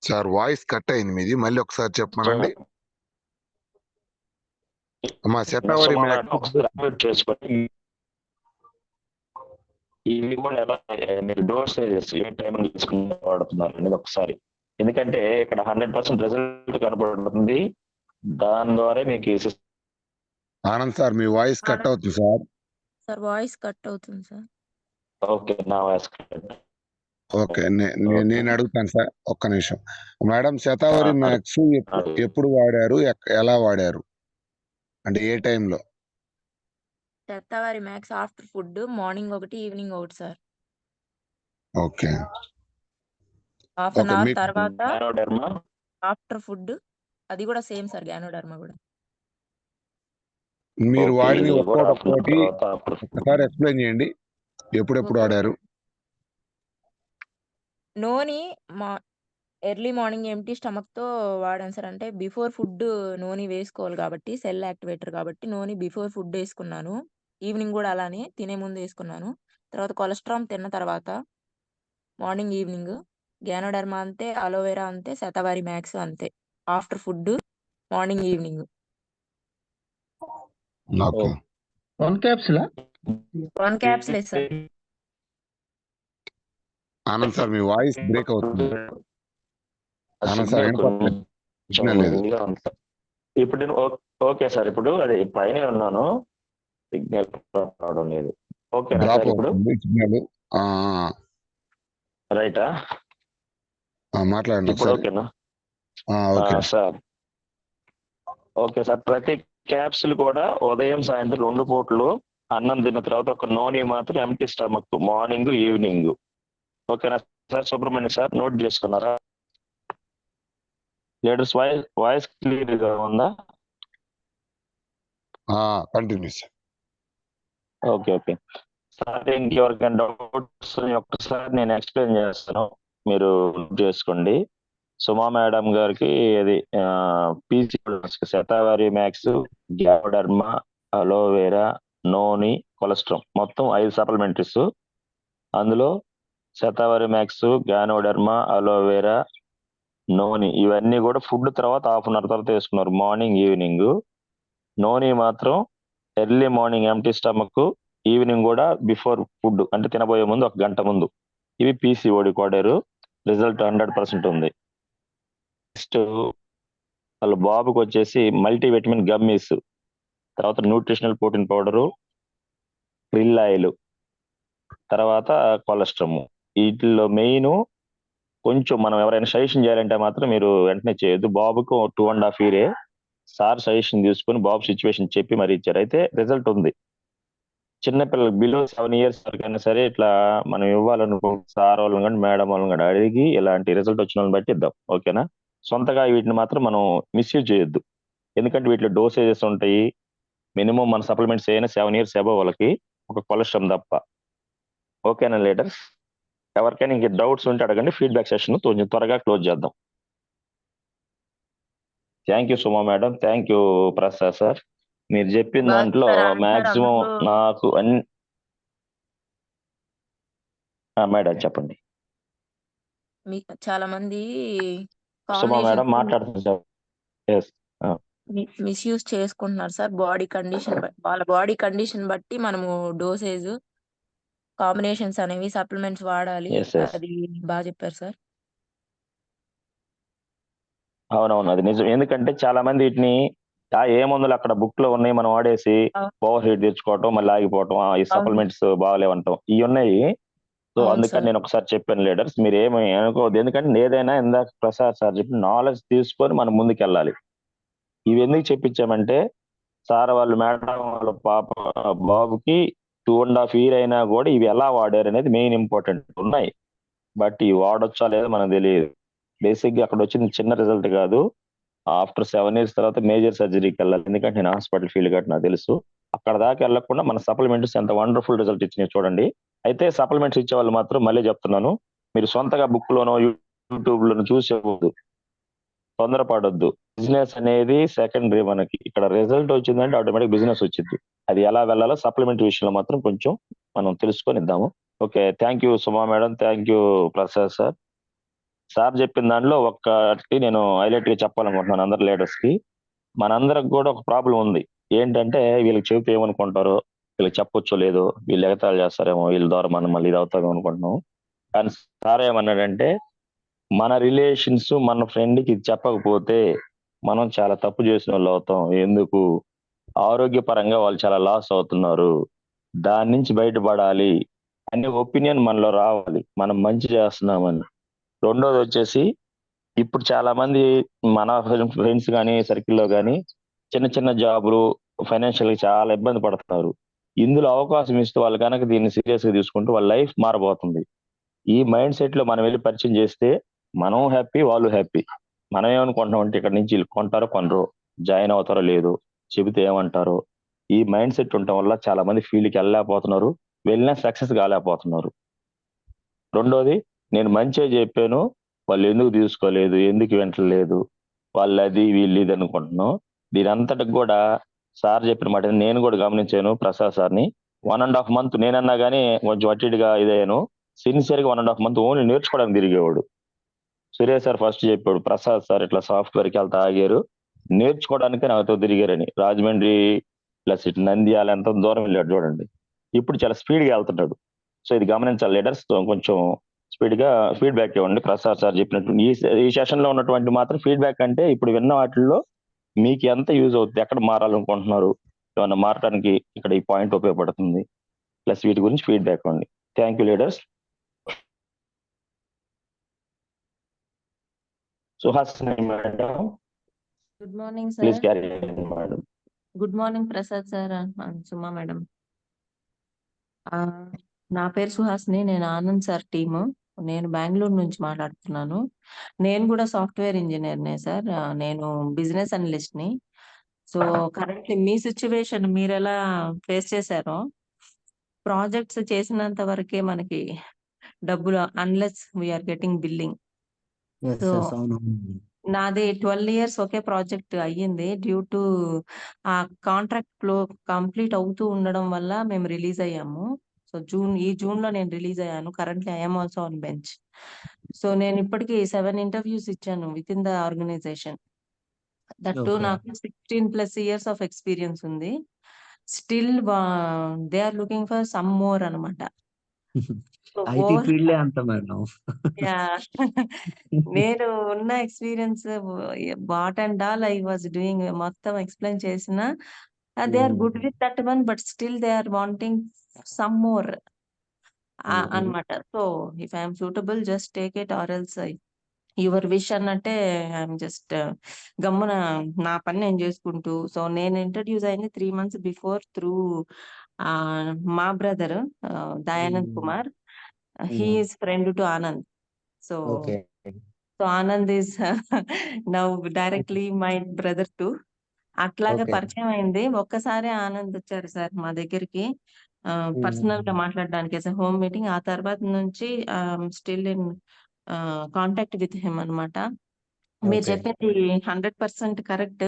సార్ వాయిస్ కట్ అయింది మీది, మళ్ళీ ఒకసారి చెప్పమనండి. అమ్మా శతావరి సుమా మ్యాక్స్ మేడం, ఒకసారి అప్లోడ్ చేసుకోండి. ఇవి కూడా ఎలా మీరు డోసేజెస్ ఏ టైమింగ్ తీసుకుని వాడుతున్నారు అనేది ఒకసారి, ఎందుకంటే ఇక్కడ 100% రిజల్ట్ కనబడుతుంది. దాని ద్వారా మీకు ఆనంద్ సార్ మీ వాయిస్ కట్ అవుతుంది సార్. సార్ వాయిస్ కట్ అవుతుంది సార్. ఓకే, నా వాయిస్ ఓకే నేను అడుగుతాను సార్, ఒక్క నిమిషం. మేడం శతావరి మ్యాక్స్ ఎప్పుడు వాడారు, ఎలా వాడారు, అంటే ఏ టైంలో? Shatavari max after food, morning ఒకటి, ఈవినింగ్ ఒకటి sir. Okay half an okay, hour మీకు తర్వాత ఆఫ్టర్ ఫుడ్, అది కూడా సేమ్ సార్, గ్యానోడర్మా కూడా. మీరు ఓకే, వాడిని ఇది కూడా ఒక్కొక్కటి ఒకసారి ఎక్స్ప్లెయిన్ చేయండి, ఎప్పుడెప్పుడు ఓకే. వాడారు? నోని ఎర్లీ మార్నింగ్ ఎంటీ స్టమక్ తో వాడాను సార్. అంటే బిఫోర్ ఫుడ్ నోని వేసుకోవాలి కాబట్టి, సెల్ యాక్టివేటర్ కాబట్టి నోని బిఫోర్ ఫుడ్ వేసుకున్నాను. ఈవినింగ్ కూడా అలానే తినే ముందు వేసుకున్నాను. తర్వాత కొలెస్ట్రామ్ తిన్న తర్వాత మార్నింగ్ ఈవినింగ్, గ్యానోడర్మా అంతే, అలోవెరా అంతే, శతావరి మ్యాక్స్ అంతే. After food, morning evening. Okay 1 క్యాప్సులా? 1 క్యాప్సులే సార్. ఆనంద్ సార్ మీ వాయిస్ బ్రేక్ అవుతుంది. ఆనంద్ సార్ సిగ్నల్ లేదు. ఇప్పుడు నేను ఓకే సార్, ఇప్పుడు అది పైన ఉన్నాను, సిగ్నల్ రావడం లేదు. ఓకేనా డ్రాప్ సార్ ఇప్పుడు? అవుతుంది సిగ్నల్. రైటా, మాట్లాడండి ఇప్పుడు ఒకసారి. ఓకేనా ఓకే సార్? ఓకే సార్, ప్రతి క్యాప్సుల్ కూడా ఉదయం సాయంత్రం 2 పూటలు అన్నం తిన్న తర్వాత ఒక నోని మాత్రం ఎంటీ స్టమక్, మార్నింగ్ ఈవినింగ్. ఓకేనా సార్? సుబ్రహ్మణ్యం సార్ నోట్ చేసుకున్నారా? లీడర్స్ వాయిస్ క్లియర్ గా ఉందా? Continue sir. Okay okay sir, ఇంకెవరికైనా డౌట్స్ ఒక్కసారి నేను ఎక్స్ప్లెయిన్ చేస్తాను, మీరు నోట్ చేసుకోండి. సుమా మేడం గారికి అది PC Shatavari max, ganoderma, aloe vera, noni, కొలెస్ట్రామ్ మొత్తం 5 సప్లిమెంటరీస్. అందులో Shatavari max, ganoderma, aloe vera, noni ఇవన్నీ కూడా ఫుడ్ తర్వాత హాఫ్ అన్ అవర్ తర్వాత వేసుకున్నారు, మార్నింగ్ ఈవినింగ్. నోని మాత్రం early morning empty stomach, evening కూడా బిఫోర్ ఫుడ్ అంటే తినబోయే ముందు 1 గంట ముందు. ఇవి పీసీఓడి కోడారు, రిజల్ట్ 100% ఉంది. నెక్స్ట్ వాళ్ళ బాబుకి వచ్చేసి మల్టీవిటమిన్ గమ్మీస్, తర్వాత nutritional protein powder, krill oil, తర్వాత కొలెస్ట్రామ్. వీటిల్లో మెయిన్ కొంచెం మనం ఎవరైనా సజెషన్ చేయాలంటే మాత్రం మీరు వెంటనే చేయొద్దు. బాబుకు 2.5 year సార్ సజెషన్ తీసుకుని బాబు సిచ్యువేషన్ చెప్పి మరీ ఇచ్చారు, అయితే రిజల్ట్ ఉంది. చిన్నపిల్లలు బిలో 7 years వరకైనా సరే ఇట్లా మనం ఇవ్వాలనుకో, సార్ వాళ్ళని కానీ మేడం వాళ్ళని కానీ అడిగి ఇలాంటి రిజల్ట్ వచ్చిన వాళ్ళని బట్టి ఇద్దాం. ఓకేనా? సొంతగా వీటిని మాత్రం మనం మిస్యూజ్ చేయొద్దు, ఎందుకంటే వీటిలో డోసేజెస్ ఉంటాయి. మినిమం మన సప్లిమెంట్స్ అయినా 7 years అబవ్ వాళ్ళకి, ఒక కొలెస్ట్రామ్ తప్ప. ఓకేనా లీడర్స్? ఎవరికైనా ఇంక డౌట్స్ ఉంటే అడగండి, ఫీడ్బ్యాక్ సెషన్ కొంచెం త్వరగా క్లోజ్ చేద్దాం. Thank you Suma madam, thank you Prasad sir. మీరు చెప్పిన దాంట్లో మాక్సిమం నాకు మేడం చెప్పండి. చాలా మంది సుమా మేడం మాట్లాడుతున్నారు. మిస్యూజ్ చేసుకుంటున్నారు సార్. బాడీ కండిషన్, వాళ్ళ బాడీ కండిషన్ బట్టి మనము డోసేజ్ కాంబినేషన్స్ అనేవి సప్లిమెంట్స్ వాడాలి. అది బాగా చెప్పారు సార్. అవునవును, అది నిజం. ఎందుకంటే చాలా మంది వీటిని ఏ మందులు అక్కడ బుక్ లో ఉన్నాయి మనం వాడేసి అవును ఓవర్ హీట్ తెచ్చుకోవటం, మళ్ళీ ఆగిపోవటం, ఈ అవును సప్లిమెంట్స్ బాగాలేవంటాం ఇవి ఉన్నాయి. సో అవును అందుకని సార్. నేను ఒకసారి చెప్పాను లీడర్స్, మీరు ఏమి అనుకోవద్దు. ఎందుకంటే ఏదైనా ఇందాక ప్రసాద్ సార్ చెప్పి నాలెడ్జ్ తీసుకొని మనం ముందుకెళ్ళాలి. ఇవి ఎందుకు చెప్పించామంటే సార్ వాళ్ళు మేడం వాళ్ళ బాబుకి 2.5 year అయినా కూడా ఇవి ఎలా వాడారు అనేది మెయిన్ ఇంపార్టెంట్ ఉన్నాయి. బట్ ఇవి వాడొచ్చా లేదో మనకు తెలియదు. బేసిక్ గా అక్కడ వచ్చింది చిన్న రిజల్ట్ కాదు. ఆఫ్టర్ 7 years తర్వాత మేజర్ సర్జరీకి వెళ్ళాలి. ఎందుకంటే నేను హాస్పిటల్ ఫీల్డ్ కాబట్టి నాకు తెలుసు. అక్కడ దాకా వెళ్ళకుండా మన సప్లిమెంట్స్ ఎంత వండర్ఫుల్ రిజల్ట్ ఇచ్చినాయి చూడండి. అయితే సప్లిమెంట్స్ ఇచ్చే వాళ్ళు మాత్రం మళ్ళీ చెప్తున్నాను, మీరు సొంతగా బుక్ లోనో యూట్యూబ్ లోనో చూసేవద్దు, తొందరపడొద్దు. బిజినెస్ అనేది సెకండరీ, మనకి ఇక్కడ రిజల్ట్ వచ్చిందంటే ఆటోమేటిక్ బిజినెస్ వచ్చింది. అది ఎలా వెళ్ళాలో సప్లిమెంట్ విషయంలో మాత్రం కొంచెం మనం తెలుసుకొని ఇద్దాము. Okay, thank you Suma madam, thank you Prasad sir. Sir చెప్పిన దానిలో ఒక్కటి నేను హైలైట్ గా చెప్పాలనుకుంటున్నాను అందరు లీడర్స్ కి. మనందరికి కూడా ఒక ప్రాబ్లం ఉంది. ఏంటంటే వీళ్ళకి చెబితే ఏమనుకుంటారో, వీళ్ళకి చెప్పొచ్చో లేదో, వీళ్ళు ఎగతాళి చేస్తారేమో, వీళ్ళ ద్వారా మనం మళ్ళీ ఇది అవుతామో అనుకుంటున్నాం. కానీ సార్ ఏమన్నాడంటే మన రిలేషన్స్ మన ఫ్రెండ్ కి ఇది చెప్పకపోతే మనం చాలా తప్పు చేసిన వాళ్ళు అవుతాం. ఎందుకు, ఆరోగ్యపరంగా వాళ్ళు చాలా లాస్ అవుతున్నారు, దాని నుంచి బయటపడాలి అనే ఒపీనియన్ మనలో రావాలి, మనం మంచి చేస్తున్నామని. రెండోది వచ్చేసి ఇప్పుడు చాలా మంది మన ఫ్రెండ్స్ కానీ సర్కిల్లో కానీ చిన్న చిన్న జాబులు, ఫైనాన్షియల్ చాలా ఇబ్బంది పడుతున్నారు. ఇందులో అవకాశం ఇస్తే వాళ్ళు కనుక దీన్ని సీరియస్ గా తీసుకుంటే వాళ్ళ లైఫ్ మారబోతుంది. ఈ మైండ్ సెట్ లో మనం వెళ్ళి పరిచయం చేస్తే మనం హ్యాపీ, వాళ్ళు హ్యాపీ. మనం ఏమనుకుంటున్నాం అంటే ఇక్కడ నుంచి వీళ్ళు కొంటారో కొనరో, జాయిన్ అవుతారో లేదో, చెబితే ఏమంటారో. ఈ మైండ్ సెట్ ఉండటం వల్ల చాలా మంది ఫీల్డ్కి వెళ్ళలేకపోతున్నారు, వెళ్ళినా సక్సెస్ కాలేకపోతున్నారు. రెండోది, నేను మంచిగా చెప్పాను, వాళ్ళు ఎందుకు తీసుకోలేదు, ఎందుకు వింటలేదు, వాళ్ళు అది వీళ్ళు ఇది అనుకుంటున్నాం. దీని అంతటికి కూడా సార్ చెప్పిన మాట నేను కూడా గమనించాను. ప్రసాద్ సార్ని 1.5 month నేనన్నా కానీ కొంచెం అట్టిగా ఇదయ్యాను. సిన్సియర్ గా 1.5 month ఓన్లీ నేర్చుకోవడానికి తిరిగేవాడు. సురేష్ సార్ ఫస్ట్ చెప్పాడు, ప్రసాద్ సార్ ఇట్లా సాఫ్ట్వేర్కి వెళ్తా ఆగారు, నేర్చుకోవడానికి నాతో తిరిగారని. రాజమండ్రి ప్లస్ ఇటు నంద్యాల ఎంత దూరం వెళ్ళాడు చూడండి. ఇప్పుడు చాలా స్పీడ్ గా వెళ్తున్నాడు. సో ఇది గమనించాలి లీడర్స్, కొంచెం స్పీడ్ గా ఫీడ్బ్యాక్ ఇవ్వండి. ప్రసాద్ సార్ చెప్పినట్టు ఈ సెషన్ లో ఉన్నటువంటి మాత్రం ఫీడ్బ్యాక్ అంటే ఇప్పుడు విన్న వాటిల్లో మీకు ఎంత యూజ్ అవుతుంది, ఎక్కడ మారాలనుకుంటున్నారు, ఏమన్నా మారడానికి ఇక్కడ ఈ పాయింట్ ఉపయోగపడుతుంది, ప్లస్ వీటి గురించి ఫీడ్బ్యాక్ ఇవ్వండి. Thank you leaders. Suhasini madam, good morning please sir. Carry madam. Good morning Prasad sir and Suma madam. నా పేరు సుహాసిని, నేను ఆనంద్ సార్ టీము. నేను బెంగళూరు నుంచి మాట్లాడుతున్నాను. నేను కూడా సాఫ్ట్వేర్ ఇంజనీర్నే సార్. నేను బిజినెస్ అనలిస్ట్ ని. సో కరెంట్లీ మీ సిచ్యువేషన్ మీరు ఎలా ఫేస్ చేశారో, ప్రాజెక్ట్స్ చేసినంత వరకే మనకి డబ్బులు, unless we are getting billing. Yes so yes అవును. నాది 12 years ఒకే ప్రాజెక్ట్ అయ్యింది. డ్యూ టు ఆ కాంట్రాక్ట్ ఫ్లో కంప్లీట్ అవుతూ ఉండడం వల్ల మేము రిలీజ్ అయ్యాము. సో ఈ జూన్ లో నేను రిలీజ్ అయ్యాను. Currently I'm also on bench. So నేను ఇప్పటికి 7 interviews ఇచ్చాను with in the organisation. That too okay. నాకు 16+ years ఆఫ్ ఎక్స్పీరియన్స్ ఉంది. Still they are looking for some more అనమాట. సో ఐటీ ఓవర్ ఫీల్డే అంత మేడం. యా నేను ఉన్న experience what and all I was doing మొత్తం ఎక్స్ప్లెయిన్ చేసిన they are good with that one, but still they are wanting some more అన్నమాట. So if I'm suitable just take it or else your wish అన్నట్టే I'm just గమ్మున నా పని నేను చేసుకుంటూ. So నేను ఇంట్రడ్యూస్ అయింది 3 months బిఫోర్ త్రూ మా brother Dayanand Kumar. He is friend to Anand. So okay. Anand is now directly my brother to. అట్లాగా ఓకే. పరిచయం అయింది. ఒక్కసారి ఆనంద్ వచ్చారు సార్ మా దగ్గరికి పర్సనల్ గా మాట్లాడడానికి హోమ్ మీటింగ్. ఆ తర్వాత నుంచి still in contact with him అన్నమాట. మీరు ఓకే. చెప్పింది 100% కరెక్ట్.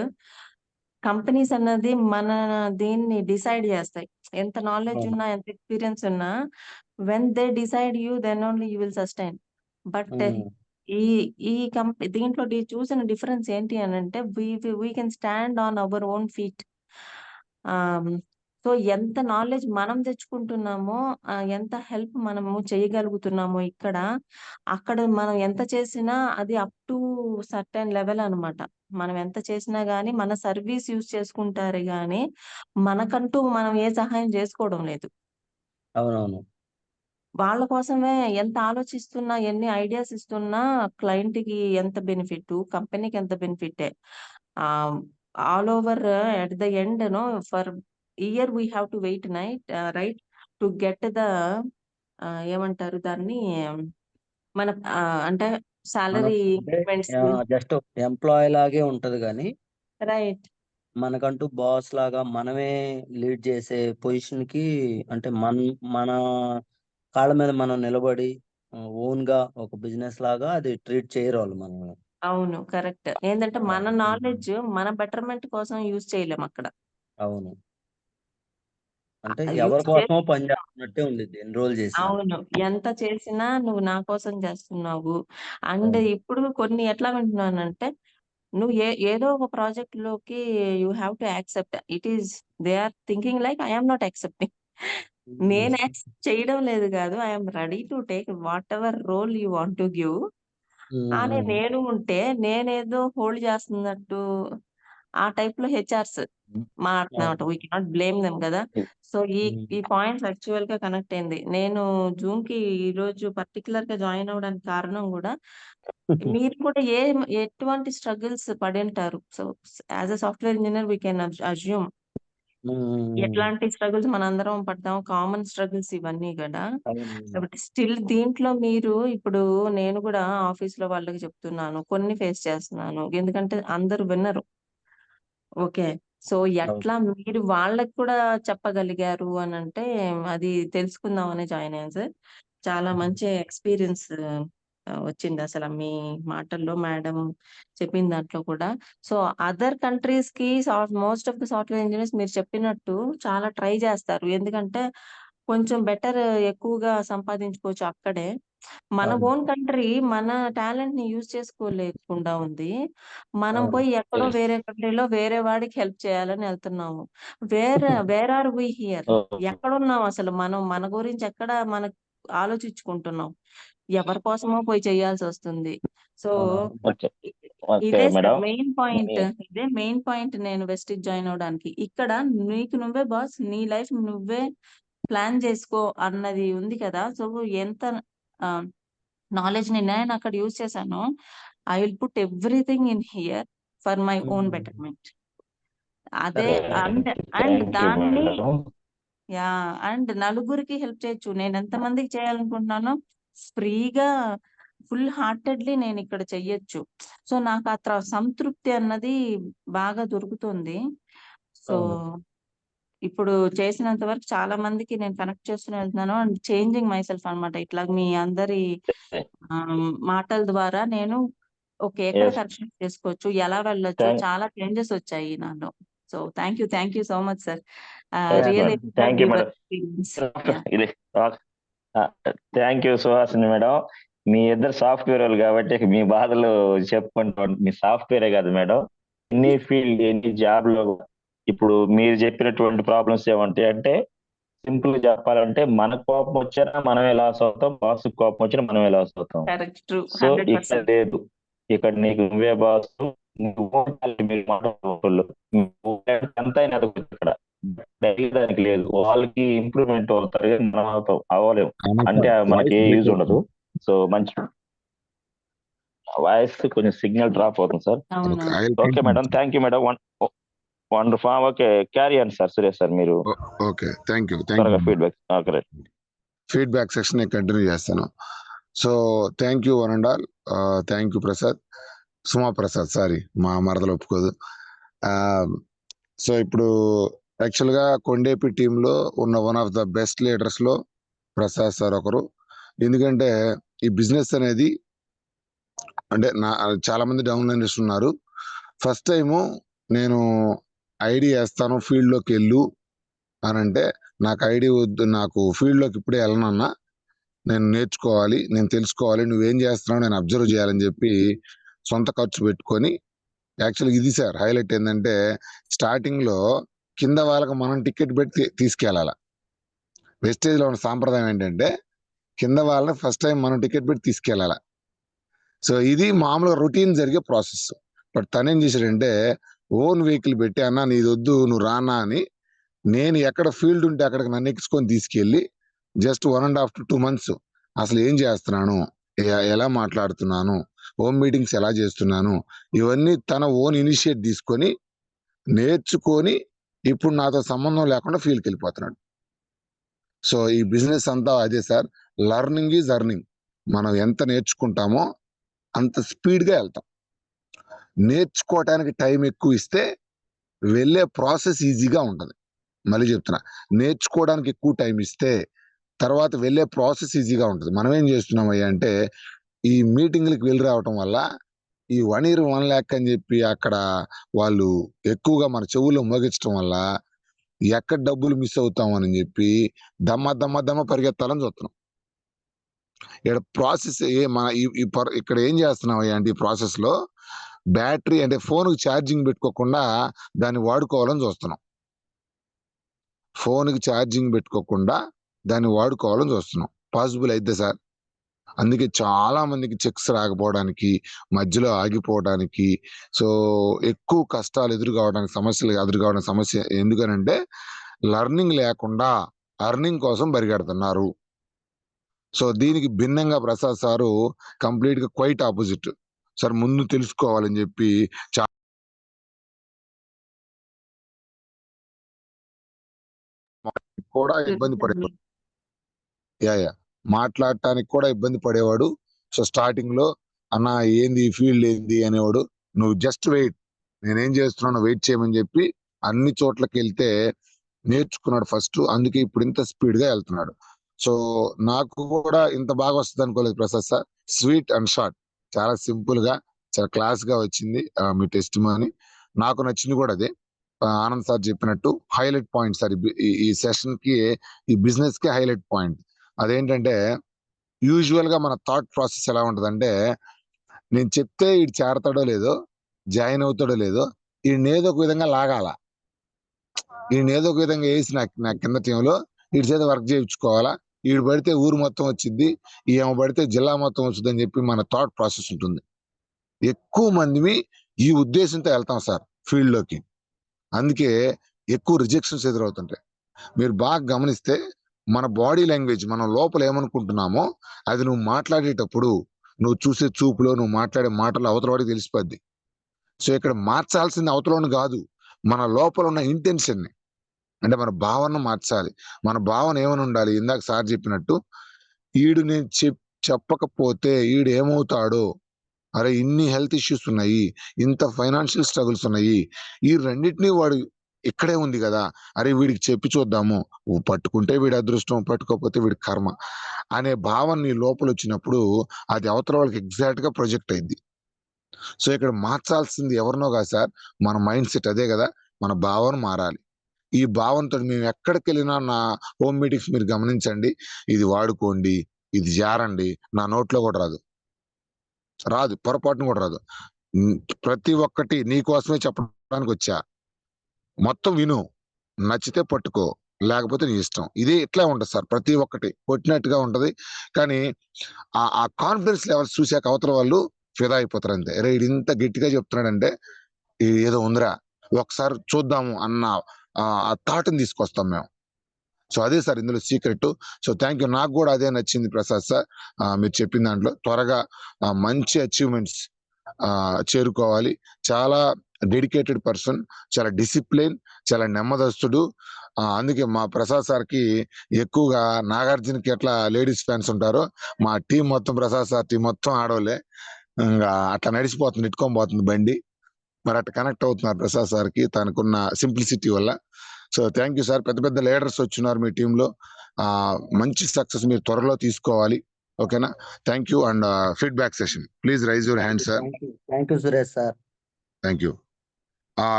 కంపెనీస్ అన్నది మన దీన్ని డిసైడ్ చేస్తాయి. ఎంత నాలెడ్జ్ ఉన్నా, ఎంత ఎక్స్పీరియన్స్ ఉన్నా, when they decide you then only you will sustain. But ఈ ఈ దీంట్లో చూసిన డిఫరెన్స్ ఏంటి అని అంటే we can stand on our own feet. So ఎంత నాలెడ్జ్ మనం తెచ్చుకుంటున్నామో, ఎంత హెల్ప్ మనము చేయగలుగుతున్నామో ఇక్కడ, అక్కడ మనం ఎంత చేసినా అది అప్ టు సర్టెన్ లెవెల్ అన్నమాట. మనం ఎంత చేసినా గానీ మన సర్వీస్ యూజ్ చేసుకుంటారు గానీ, మనకంటూ మనం ఏ సహాయం చేసుకోవడం లేదు. అవునవును. వాళ్ళ కోసమే ఎంత ఆలోచిస్తున్నా, ఎన్ని ఐడియాస్ ఇస్తున్నా క్లయింట్‌కి ఎంత బెనిఫిట్, కంపెనీకి ఎంత బెనిఫిటే. Ah, all over at the end for year we have to wait right to get the ఏమంటారు దాన్ని, మన అంటే మనం సాలరీ అంటే ఇంక్రిమెంట్స్. జస్ట్ ఎంప్లాయ్ లాగే ఉంటది గానీ, రైట్. మనకంటూ బాస్ లాగా మనమే లీడ్ చేసే పొజిషన్ కి, అంటే మన కాళ్ళ మీద మనం నిలబడి ఓన్ గా ఒక బిజినెస్ లాగా అది ట్రీట్ చేయరు వాళ్ళు మనల్ని. అవును. కరెక్ట్. ఏందంటే మన ఉమ్. నాలెడ్జ్ మన బెటర్‌మెంట్ కోసం యూజ్ చేయలేం అక్కడ. అవును. అంటే ఎవరి యూజ్ కోసమో పని చేస్తున్నట్టే ఉండిద్ది ఎన్ని రోజులు చేసినా. అవును. ఎంత చేసినా నువ్వు నా కోసం చేస్తున్నావు. అండ్ అవును. ఇప్పుడు కొన్ని ఎట్లా వింటున్నానంటే, నువ్వు ఏదో ఒక ప్రాజెక్ట్‌లోకి you have to accept. They are thinking like I am not accepting. నేను యాక్సెప్ట్ చేయడం లేదు కాదు. I am ready to take whatever role you want to give. అని ఉమ్. నేను ఉంటే, నేనేదో హోల్డ్ చేస్తున్నట్టు ఆ టైప్‌లో హెచ్ఆర్స్ మాట్లాడుతున్నమాట. అవును. వి కెనాట్ బ్లేమ్ దెమ్ కదా! సో, ఈ ఉమ్. ఈ పాయింట్స్ యాక్చువల్‌గా కనెక్ట్ అయింది. నేను జూమ్‌కి ఈరోజు పర్టిక్యులర్‌గా జాయిన్ అవ్వడానికి కారణం గూడా, మీరు కూడా ఎటువంటి స్ట్రగుల్స్ పడింటారు. So, as a software engineer we can assume um. ఎట్లాంటి స్ట్రగుల్స్ మనందరం పడతాం. కామన్ స్ట్రగుల్స్ ఇవన్నీ గూడా. అవును. కాబట్టి స్టిల్ దీంట్లో మీరు ఇప్పుడు, నేను గూడా ఆఫీస్‌లో వాళ్ళకి చెప్తున్నాను. కొన్ని ఫేస్ చేస్తున్నాను. ఎందుకంటే అందరూ వినరు. ఓకే. సో, అవును. ఎట్లా మీరు వాళ్ళకి కూడా చెప్పగలిగారు అనంటే, అది తెలుసుకుందామని జాయిన్ అయ్యాను సార్. చాలా మంచి ఎక్స్‌పీరియన్స్ వచ్చిందసల మీ మాటల్లో మేడం చెప్పిన దాంట్లో కూడా. సో, అదర్ కంట్రీస్‌కి most of the software engineers మీరు చెప్పినట్టు చాలా ట్రై చేస్తారు. ఎందుకంటే, కొంచెం బెటర్ ఎక్కువగా సంపాదించుకోవచ్చు అక్కడే. మన అవును. ఓన్ కంట్రీ మన టాలెంట్‌ని యూజ్ చేసుకోలేకుండా ఉంది. మనం అవును. పోయి ఎక్కడో Yes. వేరే కంట్రీలో వేరే వాడికి హెల్ప్ చేయాలని ఎళ్తున్నాము. Where are we here? ఎక్కడున్నాం అసలు? మనం మన గురించి ఎక్కడ ఆలోచించుకుంటున్నాం? ఎవరి కోసమో పోయి చేయాల్సొస్తుంది. సో, అవునవును. ఓకే. ఓకే ఇదే సార్ మేడం. Main point. మీ ఇదే మెయిన్ పాయింట్ నేను వెస్ట్‌కి జాయిన్ అవ్వడానికి. ఇక్కడ నీకు నువ్వే బాస్. నీ లైఫ్ నువ్వే ప్లాన్ జేసుకో అన్నది ఉంది కదా! సో, ఎంత ఆహ్, నాలెడ్జ్‌ని నేనక్కడ యూజ్ చేశానో, I will put everything in here for my own um. Betterment. అదే సరే. అండ్ అండ్ థ్యాంక్ యూ దాన్ని మేడం. అండ్ నలుగురికి హెల్ప్ చేయొచ్చు. నేనెంత మందికి చేయాలనుకుంటున్నానో ఫ్రీగా ఫుల్ హార్టెడ్‌లీ నేనిక్కడ చెయ్యొచ్చు. సో, నాకు సంతృప్తి అన్నది బాగా దొరుకుతుంది. సో, అవును. ఇప్పుడు చేసినంత వరకు చాలా మందికి నేను కనెక్ట్ చేస్తూనే వెళ్తున్నాను. అండ్ చేంజింగ్ మై సెల్ఫ్ అన్నమాట. ఇట్లా మీ అందరి మాటల ద్వారా నేను ఓకే. ఎక్కడ Yes. కరెక్షన్ చేసుకోవచ్చు, ఎలా వెళ్ళొచ్చు, థాంక్ చాలా చేంజెస్ వచ్చాయి నాలో. So, thank you so much sir. Yes, Yeah. Really madam. Thank you your madam. Experience. Yeah! ఇది థ్యాంక్ యూ సుహాసిని మేడం. మీ ఇద్దరు సాఫ్ట్‌వేర్ వాళ్ళు కాబట్టి ఇక మీ బాధలు చెప్పుకుంటాం. మీ సాఫ్ట్‌వేరే కాదు మేడం. ఎనీ ఫీల్డ్, ఎనీ జాబ్‌లో ఇప్పుడు మీరు చెప్పినటువంటి ప్రాబ్లమ్స్ ఏముంటాయంటే సింపుల్‌గా చెప్పాలంటే మన కోపం వచ్చినా మనమే లాస్ అవుతాం. బాస్‌కి కోపం వచ్చినా మనమే లాస్ అవుతాం. కరెక్ట్. ట్రూ. సో, ఇక్కడ 100%. లేదు. ఇక్కడ నీకు నువ్వే బాసు. నువ్వు మీరు మాట్లాడుకోళ్ళు. నువ్వు ఎంతైనా ఎదగొచ్చు ఇక్కడ. డైలీ దానికి లేదు. వాళ్ళకి ఇంప్రూవ్‌మెంట్ అవుతారు గానీ మనం అవ్వలేము. అంటే మనకి వాయిస్ ఏ బ్రేక్ యూజ్ ఉండదు. అవుతుంది. సో, మంచి వాయిస్ కొంచెం సిగ్నల్ డ్రాప్ అవుతుంది సార్. ఓకే. అవునవును. I will okay madam. Thank you madam. Wonderful. Okay. Carry on sir. Suresh sir మీరు ఓకే. Thank you. త్వరగా feedback. Okay. Right. Feedback section continue చేస్తాను. So thank you one and all. Thank you Prasad, Suma Prasad, sorry మా మరదలు ఒప్పుకోదు. So ఇప్పుడు యాక్చువల్గా కొండేపి టీంలో ఉన్న వన్ ఆఫ్ ద బెస్ట్ లీడర్స్లో ప్రసాద్ సార్ ఒకరు. ఎందుకంటే ఈ బిజినెస్ అనేది అంటే చాలా మంది డౌన్ లైనర్స్ ఉన్నారు. ఫస్ట్ టైము నేను ఐడి వేస్తాను ఫీల్డ్లోకి వెళ్ళు అని అంటే, నాకు ఐడి వద్దు, నాకు ఫీల్డ్లోకి ఇప్పుడే వెళ్ళనన్నా, నేను నేర్చుకోవాలి, నేను తెలుసుకోవాలి, నువ్వేం చేస్తున్నావు నేను అబ్జర్వ్ చేయాలని చెప్పి సొంత ఖర్చు పెట్టుకొని, యాక్చువల్గా ఇది సార్ హైలైట్ ఏంటంటే స్టార్టింగ్లో కింద వాళ్ళకి మనం టికెట్ పెట్టి తీసుకెళ్ళాలి. వెస్టేజ్ లో ఉన్న సాంప్రదాయం ఏంటంటే కింద వాళ్ళని ఫస్ట్ టైం మనం టికెట్ పెట్టి తీసుకెళ్ళాలి. సో ఇది మామూలుగా రొటీన్ జరిగే ప్రాసెస్. బట్ తనేం చేశాడంటే ఓన్ వెహికల్ పెట్టి అన్న నీది వద్దు నువ్వు రానా అని నేను ఎక్కడ ఫీల్డ్ ఉంటే అక్కడికి నన్ను ఎక్కించుకొని తీసుకెళ్ళి జస్ట్ 1.5 to 2 months అసలు ఏం చేస్తున్నాను, ఎలా మాట్లాడుతున్నాను, హోమ్ మీటింగ్స్ ఎలా చేస్తున్నాను, ఇవన్నీ తన ఓన్ ఇనిషియేట్ తీసుకొని నేర్చుకొని ఇప్పుడు నాతో సంబంధం లేకుండా ఫీల్డ్కి వెళ్ళిపోతున్నాడు. సో ఈ బిజినెస్ అంతా అదే సార్, లర్నింగ్ ఈజ్ అర్నింగ్. మనం ఎంత నేర్చుకుంటామో అంత స్పీడ్గా వెళ్తాం. నేర్చుకోవటానికి టైం ఎక్కువ ఇస్తే వెళ్ళే ప్రాసెస్ ఈజీగా ఉంటుంది. మళ్ళీ చెప్తున్నా, నేర్చుకోవడానికి ఎక్కువ టైం ఇస్తే తర్వాత వెళ్ళే ప్రాసెస్ ఈజీగా ఉంటుంది. మనం ఏం చేస్తున్నాం అయ్యా అంటే ఈ మీటింగ్లకు వెళ్ళి రావటం వల్ల ఈ 1 year 1 lakh అని చెప్పి అక్కడ వాళ్ళు ఎక్కువగా మన చెవుల్లో మోగించడం వల్ల ఎక్కడ డబ్బులు మిస్ అవుతామని చెప్పి దమ్మ పరిగెత్తాలని చూస్తున్నాం. ఇక్కడ ప్రాసెస్ ఇక్కడ ఏం చేస్తున్నాం అంటే ఈ ప్రాసెస్ లో బ్యాటరీ అంటే ఫోన్ కి ఛార్జింగ్ పెట్టుకోకుండా దాన్ని వాడుకోవాలని చూస్తున్నాం. ఫోన్ కి ఛార్జింగ్ పెట్టుకోకుండా దాన్ని వాడుకోవాలని చూస్తున్నాం. పాసిబుల్ అయితే సార్. అందుకే చాలా మందికి చెక్స్ రాకపోవడానికి, మధ్యలో ఆగిపోవడానికి, సో ఎక్కువ కష్టాలు సమస్యలు ఎదురుకావడానికి సమస్య ఎందుకనంటే లర్నింగ్ లేకుండా అర్నింగ్ కోసం పరిగెడుతున్నారు. సో దీనికి భిన్నంగా ప్రసాద్ సారు కంప్లీట్ గా క్వైట్ ఆపోజిట్ సార్. ముందు తెలుసుకోవాలని చెప్పి కూడా ఇబ్బంది పడేవాడు. మాట్లాడటానికి కూడా ఇబ్బంది పడేవాడు. సో స్టార్టింగ్ లో అన్న ఏంది ఫీల్డ్ ఏంది అనేవాడు. నువ్వు జస్ట్ వెయిట్, నేనేం చేస్తున్నాను వెయిట్ చేయమని చెప్పి అన్ని చోట్లకి వెళ్తే నేర్చుకున్నాడు ఫస్ట్. అందుకే ఇప్పుడు ఇంత స్పీడ్ గా వెళ్తున్నాడు. సో నాకు కూడా ఇంత బాగా వస్తుంది అనుకోలేదు Prasad sir. Sweet and short, చాలా సింపుల్ గా చాలా క్లాస్ గా వచ్చింది మీ టెస్టిమనీ. నాకు నచ్చింది కూడా అదే. ఆనంద్ సార్ చెప్పినట్టు హైలైట్ పాయింట్ సార్ ఈ సెషన్ కి, ఈ బిజినెస్ కి హైలైట్ పాయింట్ అదేంటంటే యూజువల్ గా మన థాట్ ప్రాసెస్ ఎలా ఉంటదంటే నేను చెప్తే వీడు చేరతాడో లేదో, జాయిన్ అవుతాడో లేదో, వీడిని ఏదో ఒక విధంగా లాగాల, వీడిని ఏదో ఒక విధంగా వేసి నా కింద టీంలో వీడి చేత వర్క్ చేయించుకోవాలా, వీడు పడితే ఊరు మొత్తం వచ్చింది, ఈమె పడితే జిల్లా మొత్తం వచ్చింది అని చెప్పి మన థాట్ ప్రాసెస్ ఉంటుంది. ఎక్కువ మంది ఈ ఉద్దేశంతో వెళ్తాం సార్ ఫీల్డ్ లోకి. అందుకే ఎక్కువ రిజెక్షన్స్ ఎదురవుతుంటాయి. మీరు బాగా గమనిస్తే మన బాడీ లాంగ్వేజ్, మనం లోపల ఏమనుకుంటున్నామో అది నువ్వు మాట్లాడేటప్పుడు, నువ్వు చూసే చూపులో, నువ్వు మాట్లాడే మాటలు అవతలవాడికి తెలిసిపోద్ది. సో ఇక్కడ మార్చాల్సింది అవతలని కాదు, మన లోపల ఉన్న ఇంటెన్షన్ ని, అంటే మన భావనను మార్చాలి. మన భావన ఏమని ఉండాలి, ఇందాక సార్ చెప్పినట్టు ఈడు నేను చెప్పకపోతే ఈడు ఏమవుతాడో, అరే ఇన్ని హెల్త్ ఇష్యూస్ ఉన్నాయి, ఇంత ఫైనాన్షియల్ స్ట్రగుల్స్ ఉన్నాయి, ఈ రెండింటినీ వాడు ఇక్కడే ఉంది కదా, అరే వీడికి చెప్పి చూద్దాము, పట్టుకుంటే వీడి అదృష్టం, పట్టుకోకపోతే వీడి కర్మ అనే భావన నీ లోపల వచ్చినప్పుడు అది అవతల వాళ్ళకి ఎగ్జాక్ట్ గా ప్రొజెక్ట్ అయింది. సో ఇక్కడ మార్చాల్సింది ఎవరినో కాదు సార్, మన మైండ్ సెట్ అదే కదా, మన భావన మారాలి. ఈ భావనతో మేము ఎక్కడికి వెళ్ళినా, నా హోమ్ మీటింగ్స్ మీరు గమనించండి, ఇది వాడుకోండి, ఇది జారండి, నా నోట్లో కూడా రాదు, పొరపాటును కూడా రాదు. ప్రతి ఒక్కటి నీకోసమే చెప్పడానికి వచ్చా, మొత్తం విను, నచ్చితే పట్టుకో, లేకపోతే నీ ఇష్టం. ఇదే ఇట్లా ఉంటది సార్, ప్రతి ఒక్కటి కొట్టినట్టుగా ఉంటది. కానీ ఆ కాన్ఫిడెన్స్ లెవెల్స్ చూసాక అవతల వాళ్ళు ఫిదా అయిపోతారు అంతే. రే ఇది ఇంత గట్టిగా చెప్తున్నాడంటే ఏదో ఉందిరా, ఒకసారి చూద్దాము అన్న ఆ థాట్ని తీసుకొస్తాం మేము. సో అదే సార్ ఇందులో సీక్రెట్. So thank you. నాకు కూడా అదే నచ్చింది ప్రసాద్ సార్, మీరు చెప్పిన దాంట్లో త్వరగా మంచి అచీవ్మెంట్స్ చేరుకోవాలి. చాలా డెడికేటెడ్ పర్సన్, చాలా డిసిప్లిన్, చాలా నెమ్మదస్తుడు. అందుకే మా ప్రసాద్ సార్ కి ఎక్కువగా నాగార్జునకి ఎట్లా లేడీస్ ఫ్యాన్స్ ఉంటారో, మా టీం మొత్తం ప్రసాద్ సార్ టీం మొత్తం ఆడవాళ్ళే. అట్లా నడిచిపోతుంది, ఇట్టుకొని పోతుంది బండి. మరి అట్లా కనెక్ట్ అవుతున్నారు ప్రసాద్ సార్ కి తనకున్న సింప్లిసిటీ వల్ల. So thank you sir. పెద్ద పెద్ద లీడర్స్ వచ్చినారు మీ టీంలో, మంచి సక్సెస్ మీరు త్వరలో తీసుకోవాలి. ఓకేనా? Thank you. And feedback session please rise your hand sir. Thank you Suresh sir. Thank you.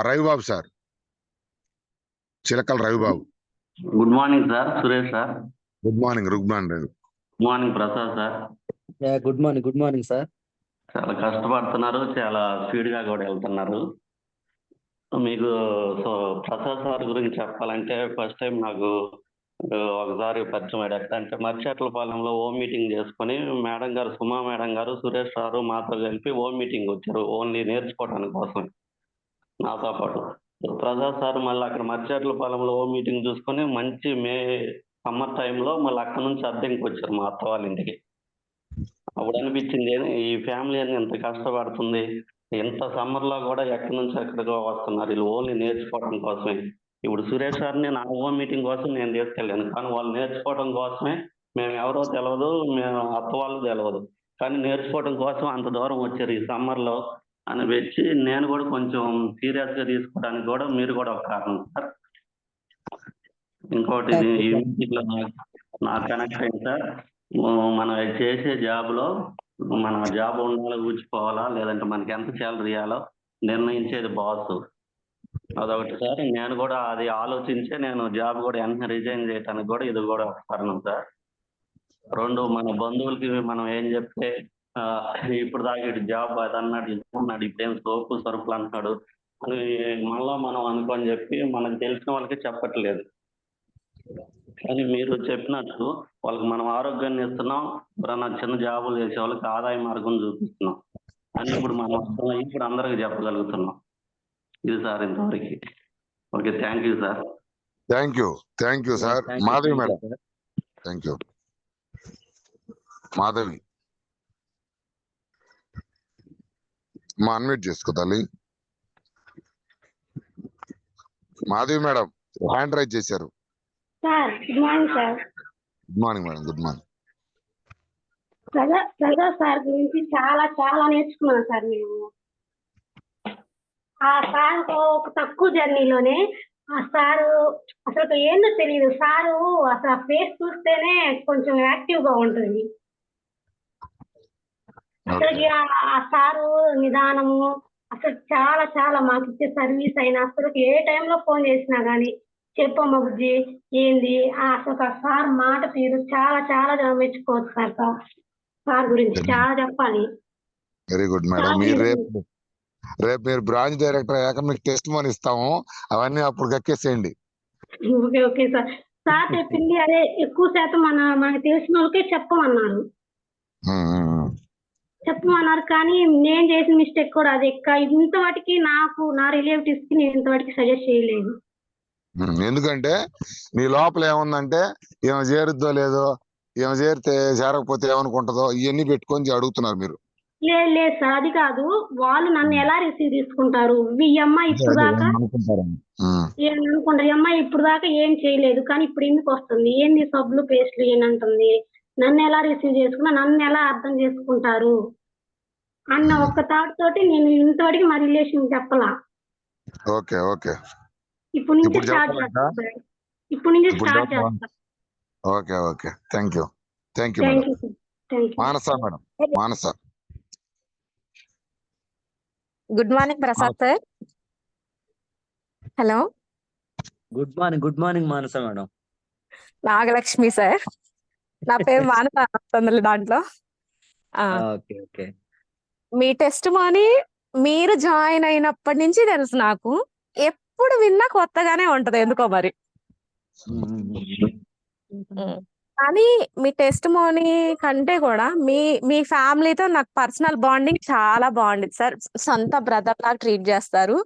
Ravibabu sir, Chilakala Ravibabu. Good morning sir, Suresh sir. Good morning. Good morning Prasad sir. Good morning sir. చాలా కష్టపడుతున్నారు, చాలా స్పీడ్ గా కూడా వెళ్తున్నారు. మీకు సో ప్రసాద్ సార్ గురించి చెప్పాలంటే first time నాకు ఒకసారి పరిచయం అయ్యాడు. ఎట్లా అంటే మర్రిచెట్లపాలెంలో ఓం మీటింగ్ చేసుకొని మేడం గారు, సుమా మేడం గారు, సురేష్ సారు మాతో కలిపి ఓం మీటింగ్ వచ్చారు ఓన్లీ నేర్చుకోవడానికి కోసం నాతో పాటు. ప్రసాద్ సార్ మళ్ళీ అక్కడ మర్రిచెట్లపాలెంలో ఓం మీటింగ్ చూసుకొని మంచి సమ్మర్ టైంలో మళ్ళీ అక్కడ నుంచి అద్దెకి వచ్చారు మా అత్త వాళ్ళ ఇంటికి. అప్పుడు అనిపించింది ఈ ఫ్యామిలీ అని ఎంత కష్టపడుతుంది, ఎంత సమ్మర్లో కూడా ఎక్కడి నుంచి ఎక్కడికో వస్తున్నారు వీళ్ళు ఓన్లీ నేర్చుకోవడం కోసమే. ఇప్పుడు సురేష్ సార్ని నా ఓన్ మీటింగ్ కోసం నేను తీసుకెళ్ళాను, కానీ వాళ్ళు నేర్చుకోవడం కోసమే. మేము ఎవరో తెలియదు, మేము అత్త వాళ్ళు తెలియదు, కానీ నేర్చుకోవడం కోసం అంత దూరం వచ్చారు ఈ సమ్మర్లో అని వచ్చి నేను కూడా కొంచెం సీరియస్గా తీసుకోవడానికి కూడా మీరు కూడా ఒక కారణం సార్. ఇంకోటి ఈ మీటింగ్లో నాకు కనెక్ట్ అయింది సార్. మనం చేసే జాబ్లో మన జాబ్ ఉండాలో ఊచిపోవాలా లేదంటే మనకి ఎంత శాలరీ ఇవ్వాలో నిర్ణయించేది బాస్. అదొకటి సార్. నేను కూడా అది ఆలోచించే నేను జాబ్ కూడా వెంటనే రిజైన్ చేయడానికి కూడా ఇది కూడా ఒక కారణం సార్. రెండు, మన బంధువులకి మనం ఏం చెప్తే ఇప్పుడు దాకా ఇటు జాబ్ అది అన్నాడు, ఇది అన్నాడు, ఇప్పుడేం సోపు సరుకులు అంటున్నాడు అని మళ్ళా మనం అనుకోని చెప్పి మనకు తెలిసిన వాళ్ళకి చెప్పట్లేదు. కానీ మీరు చెప్పినట్టు వాళ్ళకి మనం ఆరోగ్యాన్ని ఇస్తున్నాం, ఎవరన్నా చిన్న జాబులు చేసే వాళ్ళకి ఆదాయ మార్గం చూపిస్తున్నాం అని ఇప్పుడు మనం అర్థమయ్యి ఇప్పుడు అందరికి చెప్పగలుగుతున్నాం. ఇది సార్ ఇంతవరకు. Okay, thank you sir. Thank you sir. Madhavi madam. Thank you. Madhavi మా అన్మ్యూట్ చేసుకో తల్లి. మాధవి మేడం హ్యాండ్ రైజ్ చేశారు. Sir good morning sir. Good morning madam. Good morning. Prasad sir గురించి చాలా చాలా నేర్చుకున్నాం సార్ మేము. ఆ సార్ ఒక తక్కువ జర్నీలోనే ఆ సారు అసలు ఏందో తెలియదు, సారు అసలు ఫేస్ చూస్తేనే కొంచెం యాక్టివ్ గా ఉంటుంది. అసలు ఆ సారు నిదానము అసలు చాలా చాలా మాకు ఇచ్చే సర్వీస్ అయినా అసలు ఏ టైంలో ఫోన్ చేసినా గానీ చెప్పమ్మ బుజ్జి ఏంది అసలు సార్ మాట తీరు చాలా చాలా మెచ్చుకోవచ్చు సార్. సార్ గురించి చాలా చెప్పాలి. Very good madam. మీరు రేపు మీరు బ్రాంచ్ డైరెక్టర్ అయ్యాక మీకు టెస్ట్ మనీ ఇస్తాము, అవన్నీ అప్పుడు కక్కేసేయండి. Okay okay sir. సార్ చెప్పింది అదే ఎక్కువ శాతం మనకు తెలిసిన వాళ్ళకే చెప్పమన్నారు కానీ నేను చేసిన మిస్టేక్ కూడా అది ఇంతవాటికి నాకు నా రిలేటివ్స్ కి నేను ఇంతవాటికి సజెస్ట్ చేయలేదు. ఎందుకంటే మీ లోపల ఏముందంటే ఏమో చేరుద్దో లేదో, ఏమో చేరకపోతే ఏమనుకుంటుందో ఇవన్నీ పెట్టుకొని అడుగుతున్నారు మీరు. లేదు సార్, అది కాదు. వాళ్ళు నన్ను ఎలా రిసీవ్ తీసుకుంటారు, ఈ అమ్మాయి ఇప్పుడు దాకా ఏమనుకుంటారు, ఈ అమ్మాయి ఇప్పుడు దాకా ఏం చేయలేదు కానీ ఇప్పుడు ఎందుకు వస్తుంది, ఏంది సబ్బులు పేస్ట్లు ఏనంటుంది, నన్ను ఎలా రిసీవ్ చేసుకున్నా, నన్ను ఎలా అర్థం చేసుకుంటారు అన్న ఒక్క థాట్ తోటి నేను ఇంతవరకు మా రిలేషన్ చెప్పలా. Okay okay. ఇప్పుడు నుంచి స్టార్ట్ చేస్తా. Okay okay. Thank you Manasa madam. Manasa. Good morning Prasad sir. Hello. Good morning Manasa madam. Nagalakshmi sir. నా పేరు మానస దాంట్లో. Okay okay. మీ టెస్ట్ మనీ మీరు జాయిన్ అయినప్పటి నుంచి తెలుసు నాకు. ఎప్పుడు విన్నా కొత్తగానే ఉంటది ఎందుకో మరి. కానీ మీ టెస్ట్ మనీ కంటే కూడా మీ ఫ్యామిలీతో నాకు పర్సనల్ బాండింగ్ చాలా బాగుంది సార్. సొంత బ్రదర్ లాగా ట్రీట్ చేస్తారు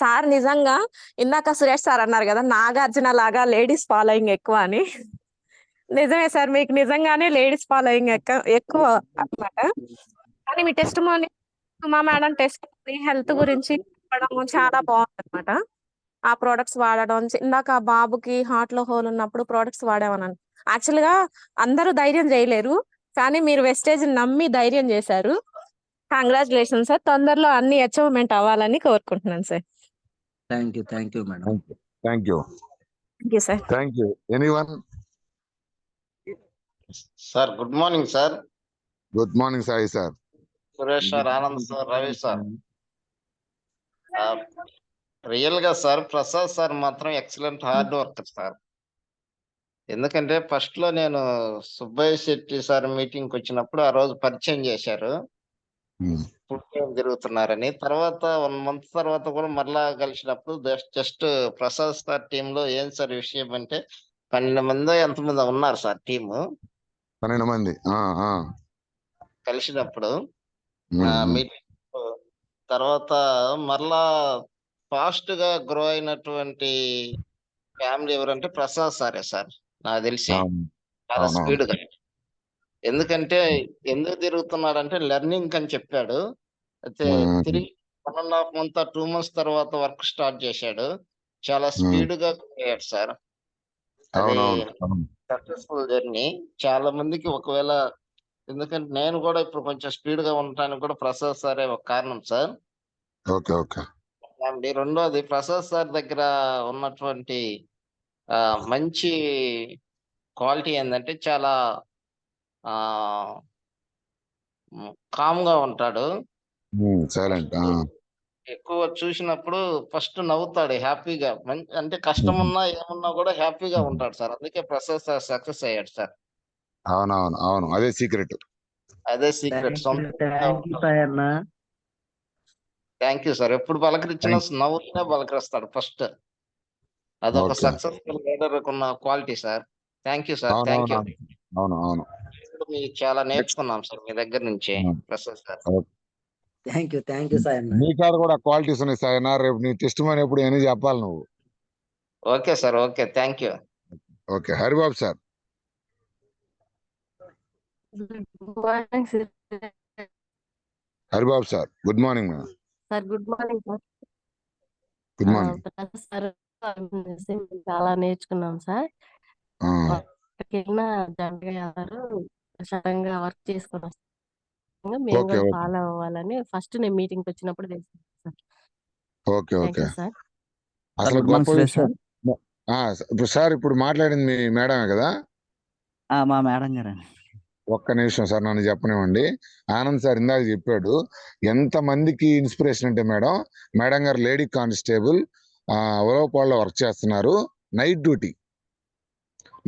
సార్. నిజంగా ఇందాక సురేష్ సార్ అన్నారు కదా నాగార్జున లాగా లేడీస్ ఫాలోయింగ్ ఎక్కువ అని. నిజమే సార్, మీకు నిజంగానే లేడీస్ ఫాలోయింగ్ ఎక్కువ అన్నమాట. కానీ మీ టెస్ట్ మనీ మా మేడం టెస్ట్ హెల్త్ గురించి చెప్పడం చాలా బాగుంది అనమాట. ఆ ప్రోడక్ట్స్ వాడడం, ఇందాక ఆ బాబుకి హార్ట్ లో హోల్ ఉన్నప్పుడు ప్రోడక్ట్స్ వాడామన్నాను. యాక్చువల్ గా అందరూ ధైర్యం చేయలేరు, కానీ మీరు వెస్టేజ్ నమ్మి ధైర్యం చేశారు. Congratulation sir. తొందరలో అన్ని అచీవ్మెంట్ అవ్వాలని కోరుకుంటున్నాను sir. Thank you madam. Thank you sir. Thank you. Anyone? Sir good morning sir. Good morning Sai sir. Suresh sir, Anand sir, Ravi sir. Real గా సార్ ప్రసాద్ సార్ మాత్రం ఎక్సలెంట్ హార్డ్ వర్కర్ సార్. ఎందుకంటే ఫస్ట్ లో నేను Subbaiah Shetty sir meeting కి వచ్చినప్పుడు ఆ రోజు పరిచయం చేశారు. ఏం తిరుగుతున్నారని. తర్వాత 1 మంత్ తర్వాత కూడా మరలా కలిసినప్పుడు జస్ట్ ప్రసాద్ సార్ టీంలో ఏం సార్ విషయం అంటే 12 మందో ఎంతమందో ఉన్నారు సార్ టీము. 12 మంది. కలిసినప్పుడు ఉమ్, ఉమ్. మీటింగ్ తర్వాత మరలా ఫాస్ట్ గా గ్రో అయినటువంటి ఫ్యామిలీ ఎవరంటే ప్రసాద్ సారే సార్ నాకు తెలిసి. అవును, చాలా అవునవును. స్పీడ్ గా. ఎందుకంటే ఎందుకు తిరుగుతున్నాడంటే లెర్నింగ్ అని చెప్పాడు. అయితే తిరిగి 1.5 మంత్ 2 మంత్స్ తర్వాత వర్క్ స్టార్ట్ చేశాడు. చాలా స్పీడ్ గా అయ్యాడు సార్. అది అవునవును. Successful journey. చాలా మందికి ఒకవేళ ఎందుకంటే నేను కూడా ఇప్పుడు కొంచెం స్పీడ్ గా ఉండటానికి కూడా ప్రసాద్ సారే ఒక కారణం సార్. Okay, okay. అండి రెండోది ప్రసాద్ సార్ దగ్గర ఉన్నటువంటి మంచి క్వాలిటీ ఏంటంటే చాలా కామ్ గా ఉంటాడు. సైలెంట్. ఎక్కువ చూసినప్పుడు ఫస్ట్ నవ్వుతాడు హ్యాపీగా. అంటే కష్టం ఉన్నా ఏమున్నా కూడా హ్యాపీగా ఉంటాడు సార్. అందుకే ప్రసాద్ సార్ సక్సెస్ అయ్యాడు సార్. అవునవును, అవును. అదే సీక్రెట్. అదే సీక్రెట్. Thank you sir. ఎప్పుడు పలకరించినా నవ్వుతూనే పలకరిస్తాడు ఫస్ట్. అదొక ఓకే. సక్సెస్ఫుల్ లీడర్ ఉన్న quality sir. Thank you sir. Thank you. అవును, అవును. మీకు చాలా నేర్చుకున్నాం సార్ మీ దగ్గర నుంచి Prasad sir. Thank you sir. నీ కాడ కూడా క్వాలిటీస్ ఉన్నాయి సార్. రేపు నీ టెస్ట్ మనీ ఎప్పుడు అని చెప్పాలి నువ్వు. Okay sir. Okay, thank you. Okay. Haribabu sir. Good morning sir. Haribabu sir, good morning madam. Sir good morning sir. Good morning. Sir చాలా నేర్చుకున్నాం సార్. వెళ్ళినా జంటగా ఎవరు సడన్ గా వర్క్ చేసుకుని వస్తాం. మేము ఓకే, కూడా ఓకే. ఫాలో అవ్వాలని ఫస్ట్ నేను మీటింగ్ వచ్చినప్పుడు తెలిసింది sir. Okay, thank okay. You sir. అసలు గొప్ప విషయం. ఇప్పుడు సార్ ఇప్పుడు మాట్లాడింది మీ మేడమే కదా? మా మేడం గారండి. ఒక్క నిమిషం సార్, నన్ను చెప్పనివ్వండి. ఆనంద్ సార్ ఇందాక చెప్పాడు ఎంత మందికి ఇన్స్పిరేషన్ అంటే మేడం గారు లేడీ కానిస్టేబుల్ ఉలవపాడులో వర్క్ చేస్తున్నారు.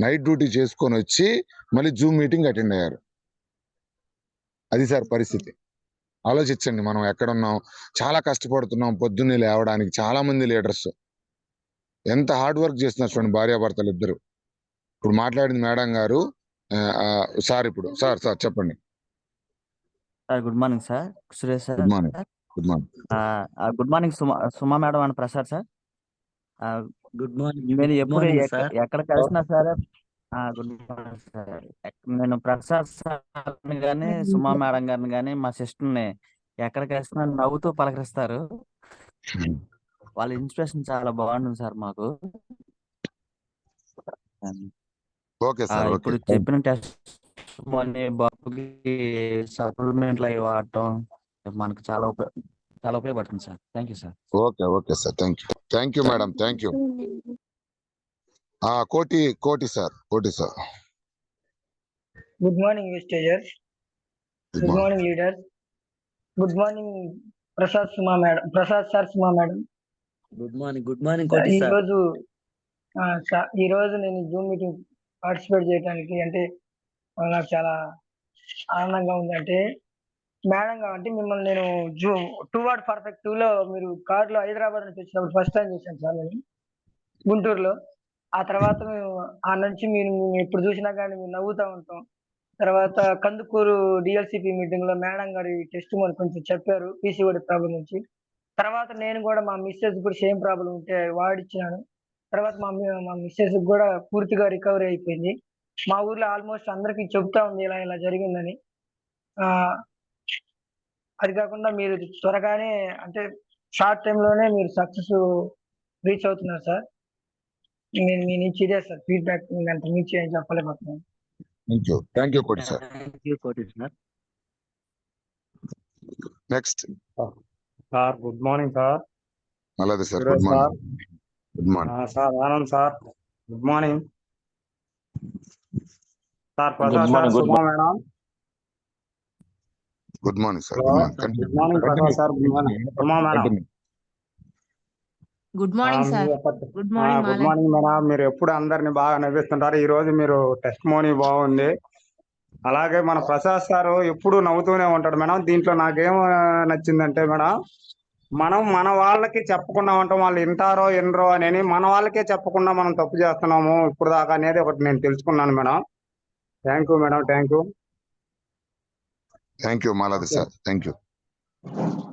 నైట్ డ్యూటీ చేసుకొని వచ్చి మళ్ళీ జూమ్ మీటింగ్ అటెండ్ అయ్యారు. అది సార్ పరిస్థితి. ఆలోచించండి, మనం ఎక్కడున్నాం. చాలా కష్టపడుతున్నాం పొద్దున్నే లేవడానికి. చాలా మంది లీడర్స్ ఎంత హార్డ్ వర్క్ చేస్తున్నారు చూడండి, భార్యాభర్తలు ఇద్దరు. ఇప్పుడు మాట్లాడింది మేడం గారు. సార్ ఇప్పుడు సార్ చెప్పండి. Sir good morning sir. Suresh sir. Good morning. Good morning. Good morning Suma madam and Prasad sir. Good morning. నేను ఎప్పుడు ఎక్కడ కలిసినా సరే గుడ్ మార్నింగ్ సార్. నేను ప్రసాద్ సార్ని కానీ సుమా మేడం గారిని కానీ మా సిస్టర్ని ఎక్కడ కలిసినా నవ్వుతూ పలకరిస్తారు. వాళ్ళ ఇన్స్పిరేషన్ చాలా బాగుంటుంది సార్ మాకు. Okay sir. ఇప్పుడు చెప్పిన టెస్ట్ బాబుకి సప్లిమెంట్లు అవి వాడటం మనకు చాలా ఉపయోగపడుతుంది sir. Thank you sir. Okay sir. Thank you madam. Thank you. Koti sir. Good morning Vistagers. Good morning leaders. Good morning Prasad sir, Suma madam. Good morning Koti sir. ఈ రోజు నేను జూమ్ మీటింగ్ పార్టిసిపేట్ చేయడానికి అంటే నాకు చాలా ఆనందంగా ఉంది. అంటే మేడం కాబట్టి మిమ్మల్ని నేను టువర్డ్ పర్ఫెక్ట్ 2లో మీరు కార్లో హైదరాబాద్ నుంచి వచ్చినప్పుడు ఫస్ట్ టైం చూసాను సార్ నేను గుంటూరులో. ఆ తర్వాత మేము ఆ నుంచి మీరు ఎప్పుడు చూసినా కానీ మేము నవ్వుతూ ఉంటాం. తర్వాత కందుకూరు డిఎల్సిపి మీటింగ్ లో మేడం గారి టెస్ట్ మనకు కొంచెం చెప్పారు పీసీఓడి ప్రాబ్లం నుంచి. తర్వాత నేను కూడా మా మిస్సెస్ కూడా సేమ్ ప్రాబ్లం ఉంటే వాడిచ్చాను. తర్వాత మా మిస్సెస్ కూడా పూర్తిగా రికవరీ అయిపోయింది. మా ఊర్లో ఆల్మోస్ట్ అందరికి చెప్తా ఉంది ఇలా జరిగిందని. అది కాకుండా మీరు త్వరగానే అంటే షార్ట్ టైంలోనే మీరు సక్సెస్ రీచ్ అవుతున్నారు సార్. నేను మీ నుంచి ఇదే సార్ ఫీడ్బ్యాక్. అంత మించి ఏం చెప్పలేకపోతున్నాను. Thank you Koti sir. Next sir good morning sir. అలాగే sir. Good morning. Good morning sir. Anand sir good morning sir. Prasad sir, Suma madam good morning sir. Good morning Prasad sir. Good morning Suma madam. Good morning sir. Good morning. Good morning madam. మీరు ఎప్పుడు అందరిని బాగా నవ్విస్తుంటారు. ఈ రోజు మీరు test Moni బాగుంది. అలాగే మన ప్రసాద్ సార్ ఎప్పుడు నవ్వుతూనే ఉంటాడు మేడం. దీంట్లో నాకేం నచ్చిందంటే మేడం, మనం మన వాళ్ళకి చెప్పకుండా ఉంటాం, వాళ్ళు వింటారో వినరో అని మన వాళ్ళకే చెప్పకుండా మనం తప్పు చేస్తున్నాము ఇప్పుడు దాకా అనేది ఒకటి నేను తెలుసుకున్నాను madam. Thank you madam, thank you. Thank you Maladi sir, thank you.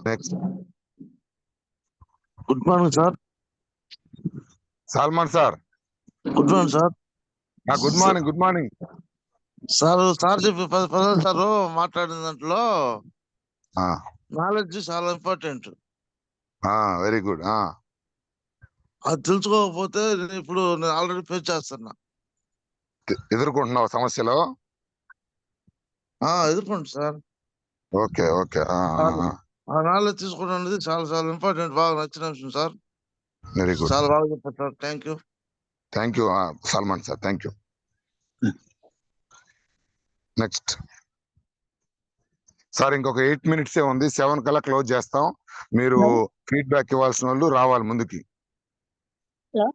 Next. Good morning sir. Salman sir. Good morning sir. Good morning, good morning sir చెప్పి ప్రసాద్ సార్ మాట్లాడిన దాంట్లో నాలెడ్జ్ చాలా ఇంపార్టెంట్. Very good. అది తెలుసుకోకపోతే ఇప్పుడు నేను ఆల్రెడీ ఫేస్ చేస్తున్నా. ఎదుర్కొంటున్నావు సమస్యలు? ఎదుర్కొంటు సార్. Okay okay. ఆ నాలెడ్జ్ తీసుకోవడం అనేది చాలా చాలా ఇంపార్టెంట్. బాగా నచ్చిన విషయం సార్. వెరీ గుడ్, చాలా బాగా చెప్పారు sir. Thank you. Thank you Salman sir, thank you. Next sir, ఇంకొక 8 minutes ఉంది, 7 కల్లా క్లోజ్ చేస్తాం. మీరు ఫీడ్బ్యాక్ ఇవ్వాల్సిన వాళ్ళు రావాలి ముందుకి. Hello,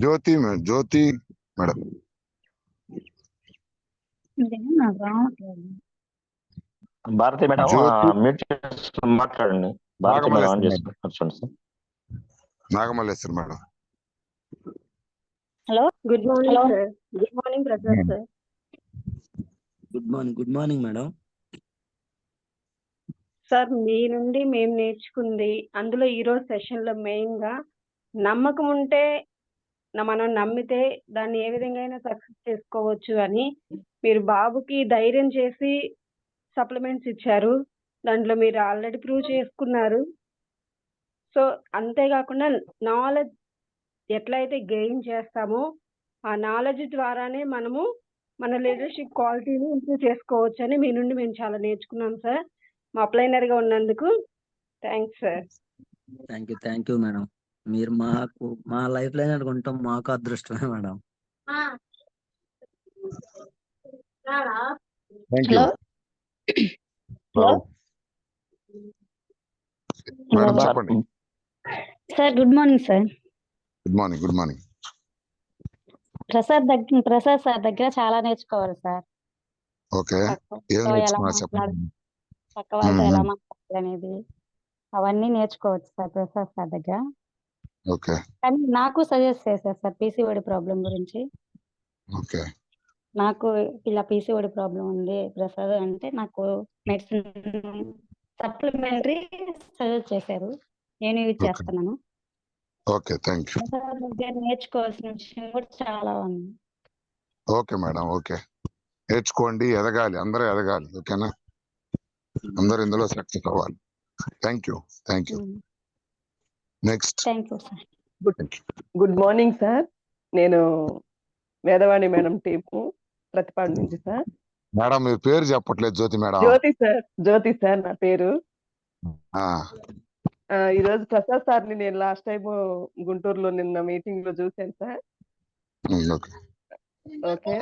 Jyothi madam. Bharathi madam Jyothi. Mute చేసుకుని మాట్లాడండి. భారతి మేడం ఆన్ చేసుకోండి sir. Nagamalleswar madam. Hello, good morning hello sir. Good morning Prasad sir. Good morning madam. Sir, మీ నుండి మేము నేర్చుకుంది అందులో ఈరోజు సెషన్లో మెయిన్గా నమ్మకం ఉంటే మనం నమ్మితే దాన్ని ఏ విధంగా అయినా సక్సెస్ చేసుకోవచ్చు అని మీరు బాబుకి ధైర్యం చేసి సప్లిమెంట్స్ ఇచ్చారు. దాంట్లో మీరు ఆల్రెడీ ప్రూవ్ చేసుకున్నారు. సో అంతేకాకుండా నాలెడ్జ్ ఎట్లయితే గెయిన్ చేస్తామో ఆ నాలెడ్జ్ ద్వారానే మనము మన లీడర్షిప్ క్వాలిటీని ఇంప్రూవ్ చేసుకోవచ్చు అని మీ నుండి మేము చాలా నేర్చుకున్నాం సార్. మా అప్లైనర్గా ఉన్నందుకు thanks sir. Thank you madam. మీరు మా లైఫ్ లైన్ అనుకుంటాం, మాకు అదృష్టమే madam. Thank you. Hello madam చెప్పండి. Sir, good morning sir. Good morning, good morning. Prasad sir దగ్గర చాలా నేర్చుకోవాలి సార్. ఓకే, ఏం ఎలా నేర్చుకున్నారు చెప్పండి. పక్క వాళ్ళతో ఎలా మాట్లాడాలనేది అవన్నీ నేర్చుకోవచ్చు సార్ ప్రసాద్ సార్ దగ్గర. ఓకే కానీ నాకు సజెస్ట్ చేశారు సార్ పీసీఓడి ప్రాబ్లం గురించి. ఓకే. నాకు ఇలా పీసీఓడి ప్రాబ్లం ఉంది ప్రసాద్ అంటే నాకు మెడిసిన్ సప్లిమెంటరీ సజెస్ట్ చేశారు. నేను యూజ్ చేస్తున్నాను. Okay, thank you. ప్రసాద్ దగ్గర నేర్చుకోవాల్సిన విషయం కూడా చాలా ఉంది. Okay madam, okay. నేర్చుకోండి, ఎదగాలి, అందరూ ఎదగాలి. ఓకేనా? అందరూ ఇందులో సక్సెస్ అవ్వాలి. Thank you, thank you. Next. Thank you sir. Good morning sir. నేను వేదవాణి మేడం టీపు ప్రతిపాడు నుంచి సార్. మేడం మీరు పేరు చెప్పట్లేదు. జ్యోతి మేడం. జ్యోతి సార్ నా పేరు. ఈ రోజు ప్రసాద్ సార్ని నేను లాస్ట్ టైం గుంటూరులో నిన్న మీటింగ్ లో చూశాను సార్. ఓకే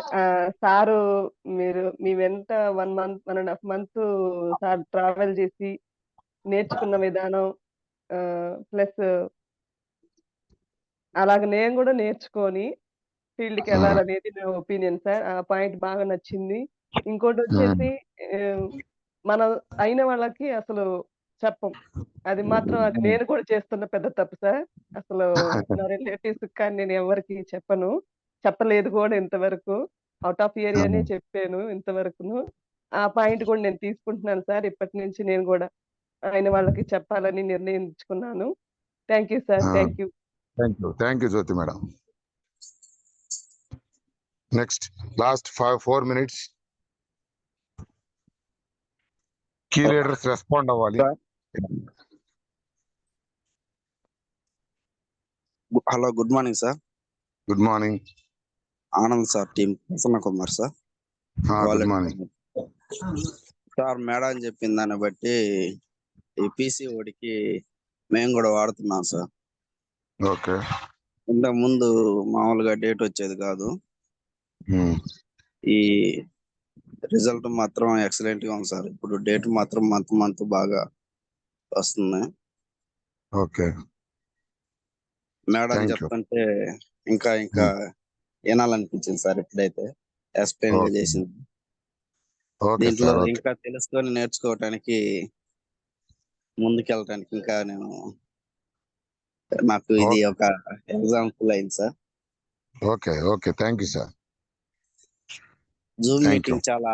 సారు మీ వెంట 1.5 months సార్ ట్రావెల్ చేసి నేర్చుకున్న విధానం ప్లస్ అలాగే నేను కూడా నేర్చుకొని ఫీల్డ్కి వెళ్ళాలనేది నా ఒపీనియన్ సార్. ఆ పాయింట్ బాగా నచ్చింది. ఇంకోటి వచ్చేసి మన అయిన వాళ్ళకి అసలు చెప్పం. అది మాత్రం అది నేను కూడా చేస్తున్న పెద్ద తప్పు సార్. అసలు నా రిలేటివ్స్ కానీ నేను ఎవరికి చెప్పలేదు కూడా ఇంతవరకు. అవుట్ ఆఫ్ ఏరియానే చెప్పాను ఇంతవరకును. ఆ పాయింట్ కూడా నేను తీసుకుంటున్నాను సార్. ఇప్పటి నుంచి నేను కూడా ఆయన వాళ్ళకి చెప్పాలని నిర్ణయించుకున్నాను. Thank you sir. Thank you. Thank you Jyothi madam. Next last 4 minutes. Key leaders respond అవ్వాలి. Hello, good morning sir. Good morning. Anand sir, team Prasanna Kumar sir. Good morning sir. Madam చెప్పిన దాన్ని బట్టి ఈ పీసీఓడికి మేము కూడా వాడుతున్నాం సార్. ఓకే. ఇంతకు ముందు మామూలుగా డేట్ వచ్చేది కాదు. ఈ రిజల్ట్ మాత్రం ఎక్సలెంట్ గా ఉంది సార్. ఇప్పుడు డేట్ మాత్రం మంత్ బాగా వస్తుంది. ఓకే. మేడం చెప్తుంటే ఇంకా వినాలనిపించింది సార్ ఇప్పుడైతే ఎక్స్ప్లెయిన్ గా ఓకే చేసింది. ఓకే దీంట్లో సార్. ఓకే ఇంకా తెలుసుకొని నేర్చుకోవటానికి ముందుకెళ్ళటానికి ఇంకా నాకు ఇది ఒక ఎగ్జాంపుల్ అయింది sir. Okay okay thank you sir. Zoom thank you. Meeting చాలా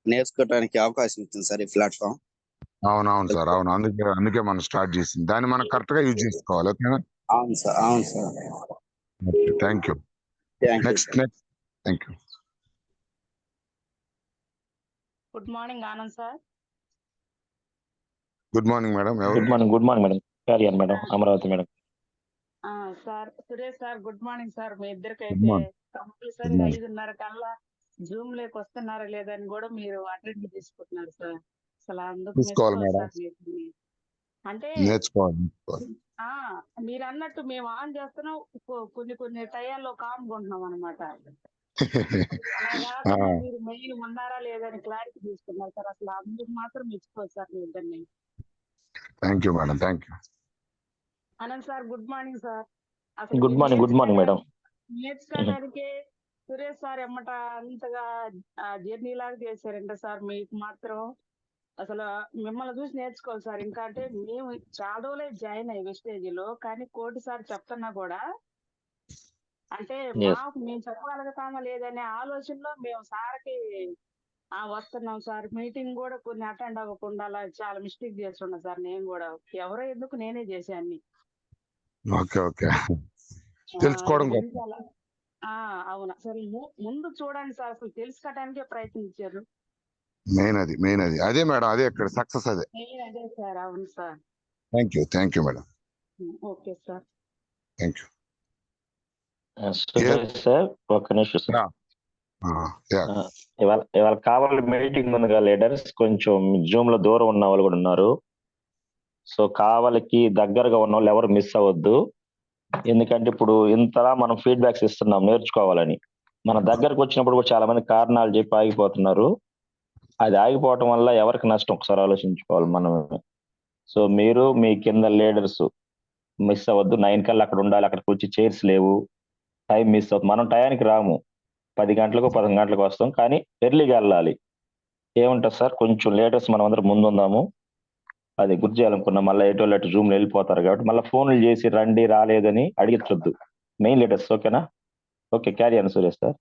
నేర్చుకోవటానికి అవకాశం ఇచ్చింది సార్ ఈ ప్లాట్ఫామ్. అవునవును సార్, అవును. అందుకే మనం స్టార్ట్ చేసింది. దాన్ని మనం కరెక్ట్ గా యూజ్ చేసుకోవాలి. ఓకేనా? అవును సార్, అవును sir. Okay thank you. Thank you next sir. Next thank you. Good morning Anand sir. Good morning madam. ఎవరు? Good morning madam. Carrier madam, Amaravati madam. Sir Suresh sir, good morning sir. మీ good ఇద్దరికైతే morning. Good కంపల్సరీగా morning. 5:30 కల్లా Zoom లేకి వస్తున్నారా లేదని కూడా మీరు అటెండ్ తీసుకుంటున్నారు సార్. అసలు అందుకు తీసుకోవాలి మెచ్చుకోవాలి మేడం, సార్ మీకు. అంటే నేర్చుకోవాలి. ఆ మీరు అన్నట్టు మేము ఆన్ చేస్తున్నాం, కొన్ని టయాల్లో కామ్గా ఉంటున్నాం అనమాట. అలా కాకుండా మీరు మెయిన్ ఉన్నారా లేదని క్లారిటీ తీసుకున్నారు సార్. అసలు అందుకు మాత్రం మెచ్చుకోవచ్చు సార్ మీ ఇద్దరిని. Thank you madam. Thank you. Anand sir, good morning sir. అసలు గుడ్ మీరు మార్నింగ్ మేడం. నేర్చుకోవడానికే సురేష్ సార్ ఎమ్మట అంతగా జర్నీ లాగా చేశారంట సార్. మీకు మాత్రం అసలు మిమ్మల్ని చూసి నేర్చుకోవాలి సార్. ఇంకా అంటే మేము చాలా రోజులే జాయిన్ అయ్యి వెస్టేజ్ లో, కానీ కోటి సార్ చెప్తున్నా కూడా అంటే మాకు మేము చెప్పగలుగుతామా లేదనే ఆలోచనలో మేము సార్కి వస్తున్నాం సార్. మీటింగ్ కూడా కొన్ని అటెండ్ అవ్వకుండా అలా చాలా మిస్టేక్ చేస్తున్నా సార్. నేను కూడా ఎవరో ఎందుకు నేనే చేశాను. ఓకే ఓకే తెలుసుకోవడం గొప్ప. మంచి అలా అవును అసలు ముందు చూడండి సార్, అసలు తెలుసుకోవడానికే ప్రయత్నించారు. మెయిన్ అది అదే మేడం, అదే ఇక్కడ సక్సెస్ అదే. అదే సార్. అవును sir. Thank you madam. Okay sir. Thank you. Sir ఒక్క నిమిషం సార్. ఇవాళ కావాలి మీటింగ్ ఉందిగా లీడర్స్, కొంచెం జూమ్ లో దూరం ఉన్న వాళ్ళు కూడా ఉన్నారు. సో కావాలకి దగ్గరగా ఉన్న వాళ్ళు ఎవరు మిస్ అవ్వద్దు. ఎందుకంటే ఇప్పుడు ఇంతలా మనం ఫీడ్బ్యాక్స్ ఇస్తున్నాం నేర్చుకోవాలని, మన దగ్గరకు వచ్చినప్పుడు కూడా చాలా మంది కారణాలు చెప్పి ఆగిపోతున్నారు. అది ఆగిపోవటం వల్ల ఎవరికి నష్టం ఒకసారి ఆలోచించుకోవాలి మనం. సో మీరు మీ కింద లీడర్స్ మిస్ అవ్వద్దు. 9 కల్లా అక్కడ ఉండాలి. అక్కడికి వచ్చి చైర్స్ లేవు, టైం మిస్ అవుతుంది. మనం టయానికి రాము, 10 గంటలకు 11 గంటలకు వస్తాం, కానీ ఎర్లీగా వెళ్ళాలి. ఏముంటుంది సార్, కొంచెం లీడర్స్ మనం అందరం ముందు ఉందాము. అది గుర్తు చేయాలనుకున్నాం. మళ్ళీ ఎటు జూమ్ వెళ్ళిపోతారు కాబట్టి మళ్ళీ ఫోన్లు చేసి రండి రాలేదని అడిగించొద్దు. Main leaders. ఓకేనా? ఓకే, క్యారీ అని Suresh sir.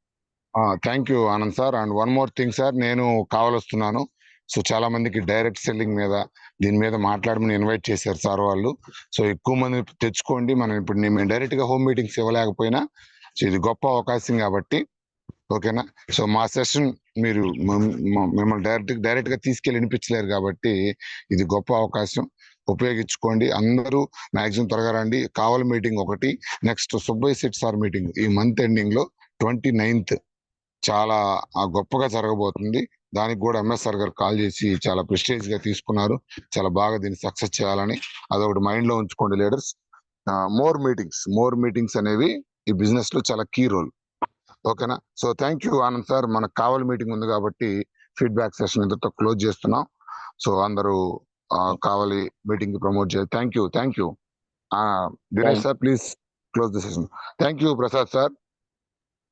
Thank you Anand sir. And one more thing sir, నేను కావాలొస్తున్నాను. సో చాలా మందికి డైరెక్ట్ సెల్లింగ్ మీద దీని మీద మాట్లాడమని ఇన్వైట్ చేశారు సార్ వాళ్ళు. సో ఎక్కువ మంది తెచ్చుకోండి. మనం ఇప్పుడు మేము డైరెక్ట్ గా హోమ్ మీటింగ్స్ ఇవ్వలేకపోయినా సో ఇది గొప్ప అవకాశం కాబట్టి, ఓకేనా? సో మా సెషన్ మీరు మిమ్మల్ని డైరెక్ట్ గా తీసుకెళ్ళి వినిపించలేరు కాబట్టి ఇది గొప్ప అవకాశం, ఉపయోగించుకోండి. అందరూ మాక్సిమం త్వరగా రండి. కావాలి మీటింగ్ ఒకటి, next Subbaiah Shetty sir meeting ఈ మంత్ ఎండింగ్ లో 29th చాలా గొప్పగా జరగబోతుంది. దానికి కూడా ఎంఎస్ఆర్ గారు కాల్ చేసి చాలా ప్రెస్టేజ్ గా తీసుకున్నారు. చాలా బాగా దీన్ని సక్సెస్ చేయాలని అదొకటి మైండ్ లో ఉంచుకోండి లీడర్స్. మోర్ మీటింగ్స్ అనేవి ఈ బిజినెస్ లో చాలా కీ రోల్. ఓకేనా? So thank you Anand sir. మనకు కావాలి మీటింగ్ ఉంది కాబట్టి ఫీడ్బ్యాక్ సెషన్ ఇంతతో క్లోజ్ చేస్తున్నాం. సో అందరూ కావాలి మీటింగ్ ప్రమోట్ చేయాలి. Thank you. Dinesh sir please close the session. Thank you Prasad sir.